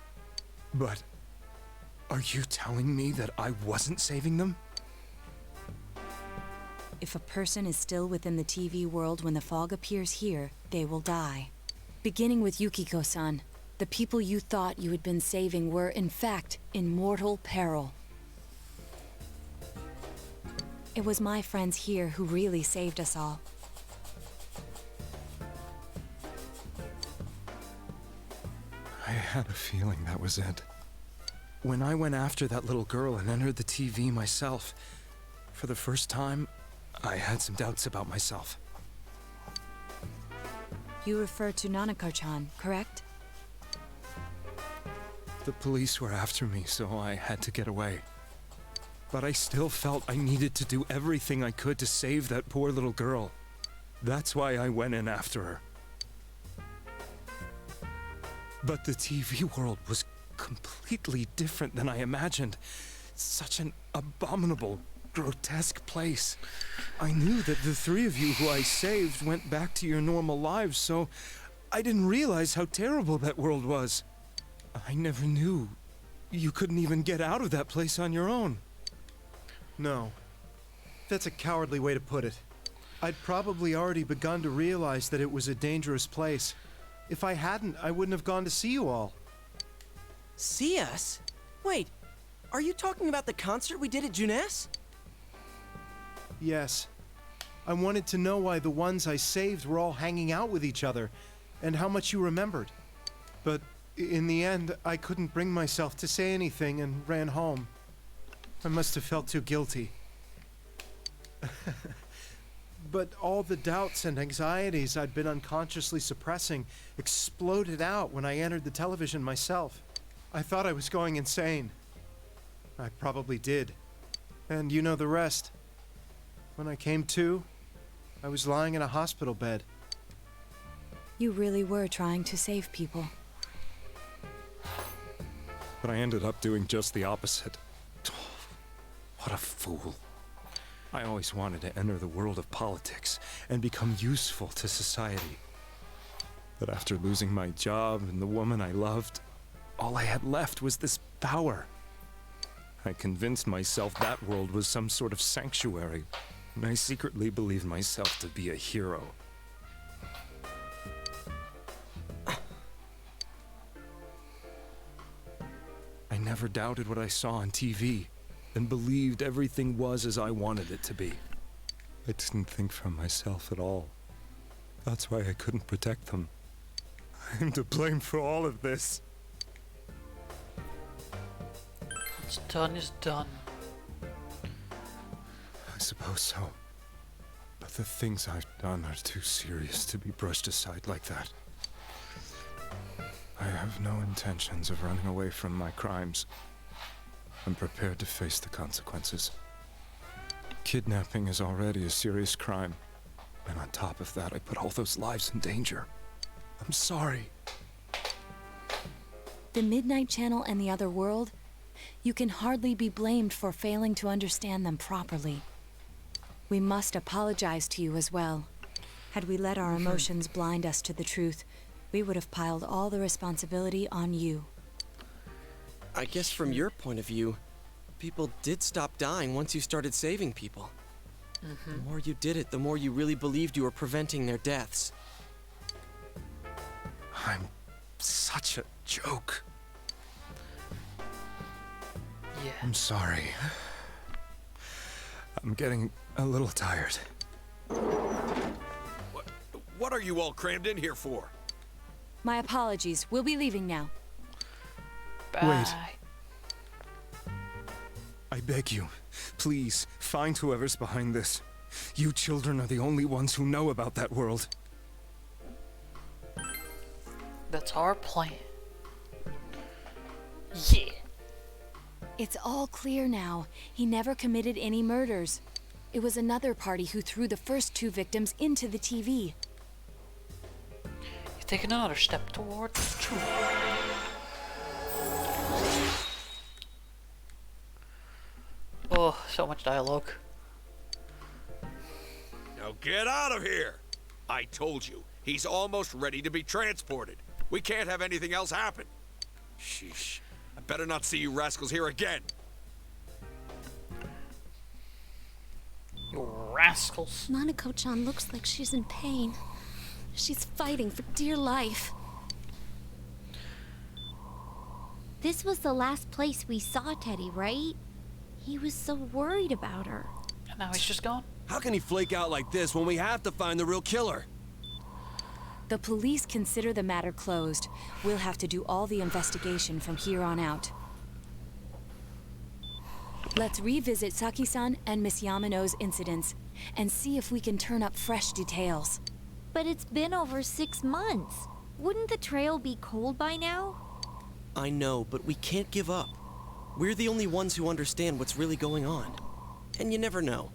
But are you telling me that I wasn't saving them? If a person is still within the TV world when the fog appears here, they will die. Beginning with Yukiko-san, the people you thought you had been saving were, in fact, in mortal peril. It was my friends here who really saved us all. I had a feeling that was it. When I went after that little girl and entered the TV myself, for the first time, I had some doubts about myself. You refer to Nanako-chan, correct? The police were after me, so I had to get away. But I still felt I needed to do everything I could to save that poor little girl. That's why I went in after her. But the TV world was completely different than I imagined. Such an abominable, grotesque place. I knew that the three of you who I saved went back to your normal lives, so I didn't realize how terrible that world was. I never knew you couldn't even get out of that place on your own. No. That's a cowardly way to put it. I'd probably already begun to realize that it was a dangerous place. If I hadn't, I wouldn't have gone to see you all. See us? Wait, are you talking about the concert we did at Junes? Yes. I wanted to know why the ones I saved were all hanging out with each other, and how much you remembered. But in the end, I couldn't bring myself to say anything and ran home. I must have felt too guilty. But all the doubts and anxieties I'd been unconsciously suppressing exploded out when I entered the television myself. I thought I was going insane. I probably did. And you know the rest. When I came to, I was lying in a hospital bed. You really were trying to save people. But I ended up doing just the opposite. What a fool. I always wanted to enter the world of politics and become useful to society. But after losing my job and the woman I loved, all I had left was this power. I convinced myself that world was some sort of sanctuary, and I secretly believed myself to be a hero. I never doubted what I saw on TV, and believed everything was as I wanted it to be. I didn't think for myself at all. That's why I couldn't protect them. I'm to blame for all of this. What's done is done. I suppose so. But the things I've done are too serious to be brushed aside like that. I have no intentions of running away from my crimes. I'm prepared to face the consequences. Kidnapping is already a serious crime, and on top of that, I put all those lives in danger. I'm sorry. The Midnight Channel and the other world, you can hardly be blamed for failing to understand them properly. We must apologize to you as well. Had we let our emotions blind us to the truth, we would have piled all the responsibility on you. I guess from your point of view, people did stop dying once you started saving people. The more you did it, the more you really believed you were preventing their deaths. I'm such a joke. Yeah. I'm sorry. I'm getting a little tired. What are you all crammed in here for? My apologies. We'll be leaving now. Bye. Wait. I beg you, please, find whoever's behind this. You children are the only ones who know about that world. That's our plan. Yeah. It's all clear now. He never committed any murders. It was another party who threw the first 2 victims into the TV. You've taken another step toward the truth. Oh, so much dialogue. Now get out of here! I told you, he's almost ready to be transported. We can't have anything else happen. Sheesh. I better not see you rascals here again. You rascals. Nanako-chan looks like she's in pain. She's fighting for dear life. This was the last place we saw Teddy, right? He was so worried about her. And now he's just gone? How can he flake out like this when we have to find the real killer? The police consider the matter closed. We'll have to do all the investigation from here on out. Let's revisit Saki-san and Miss Yamano's incidents and see if we can turn up fresh details. But it's been over 6 months. Wouldn't the trail be cold by now? I know, but we can't give up. We're the only ones who understand what's really going on. And you never know.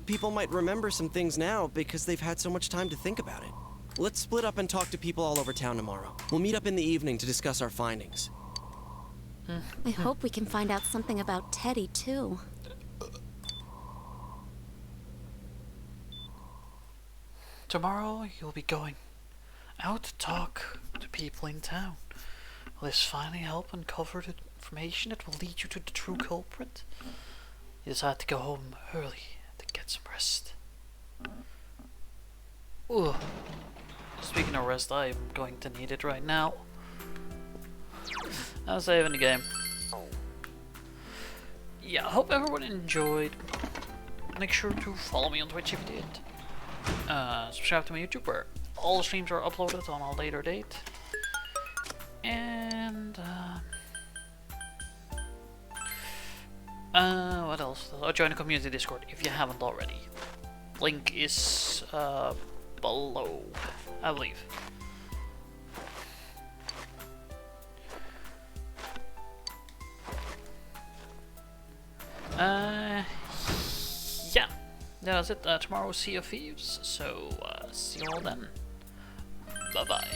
People might remember some things now because they've had so much time to think about it. Let's split up and talk to people all over town tomorrow. We'll meet up in the evening to discuss our findings. I hope we can find out something about Teddy, too. Tomorrow you'll be going out to talk to people in town. Will this finally help uncover the information that will lead you to the true culprit? You decide to go home early to get some rest. Ugh. Speaking of rest, I'm going to need it right now. I'll save in the game. Yeah, I hope everyone enjoyed. Make sure to follow me on Twitch if you did. Subscribe to my YouTube where all the streams are uploaded on a later date. And what else? Join the community Discord if you haven't already. Link is below, I believe. Yeah, that's it. Tomorrow, Sea of Thieves. So see you all then. Bye bye.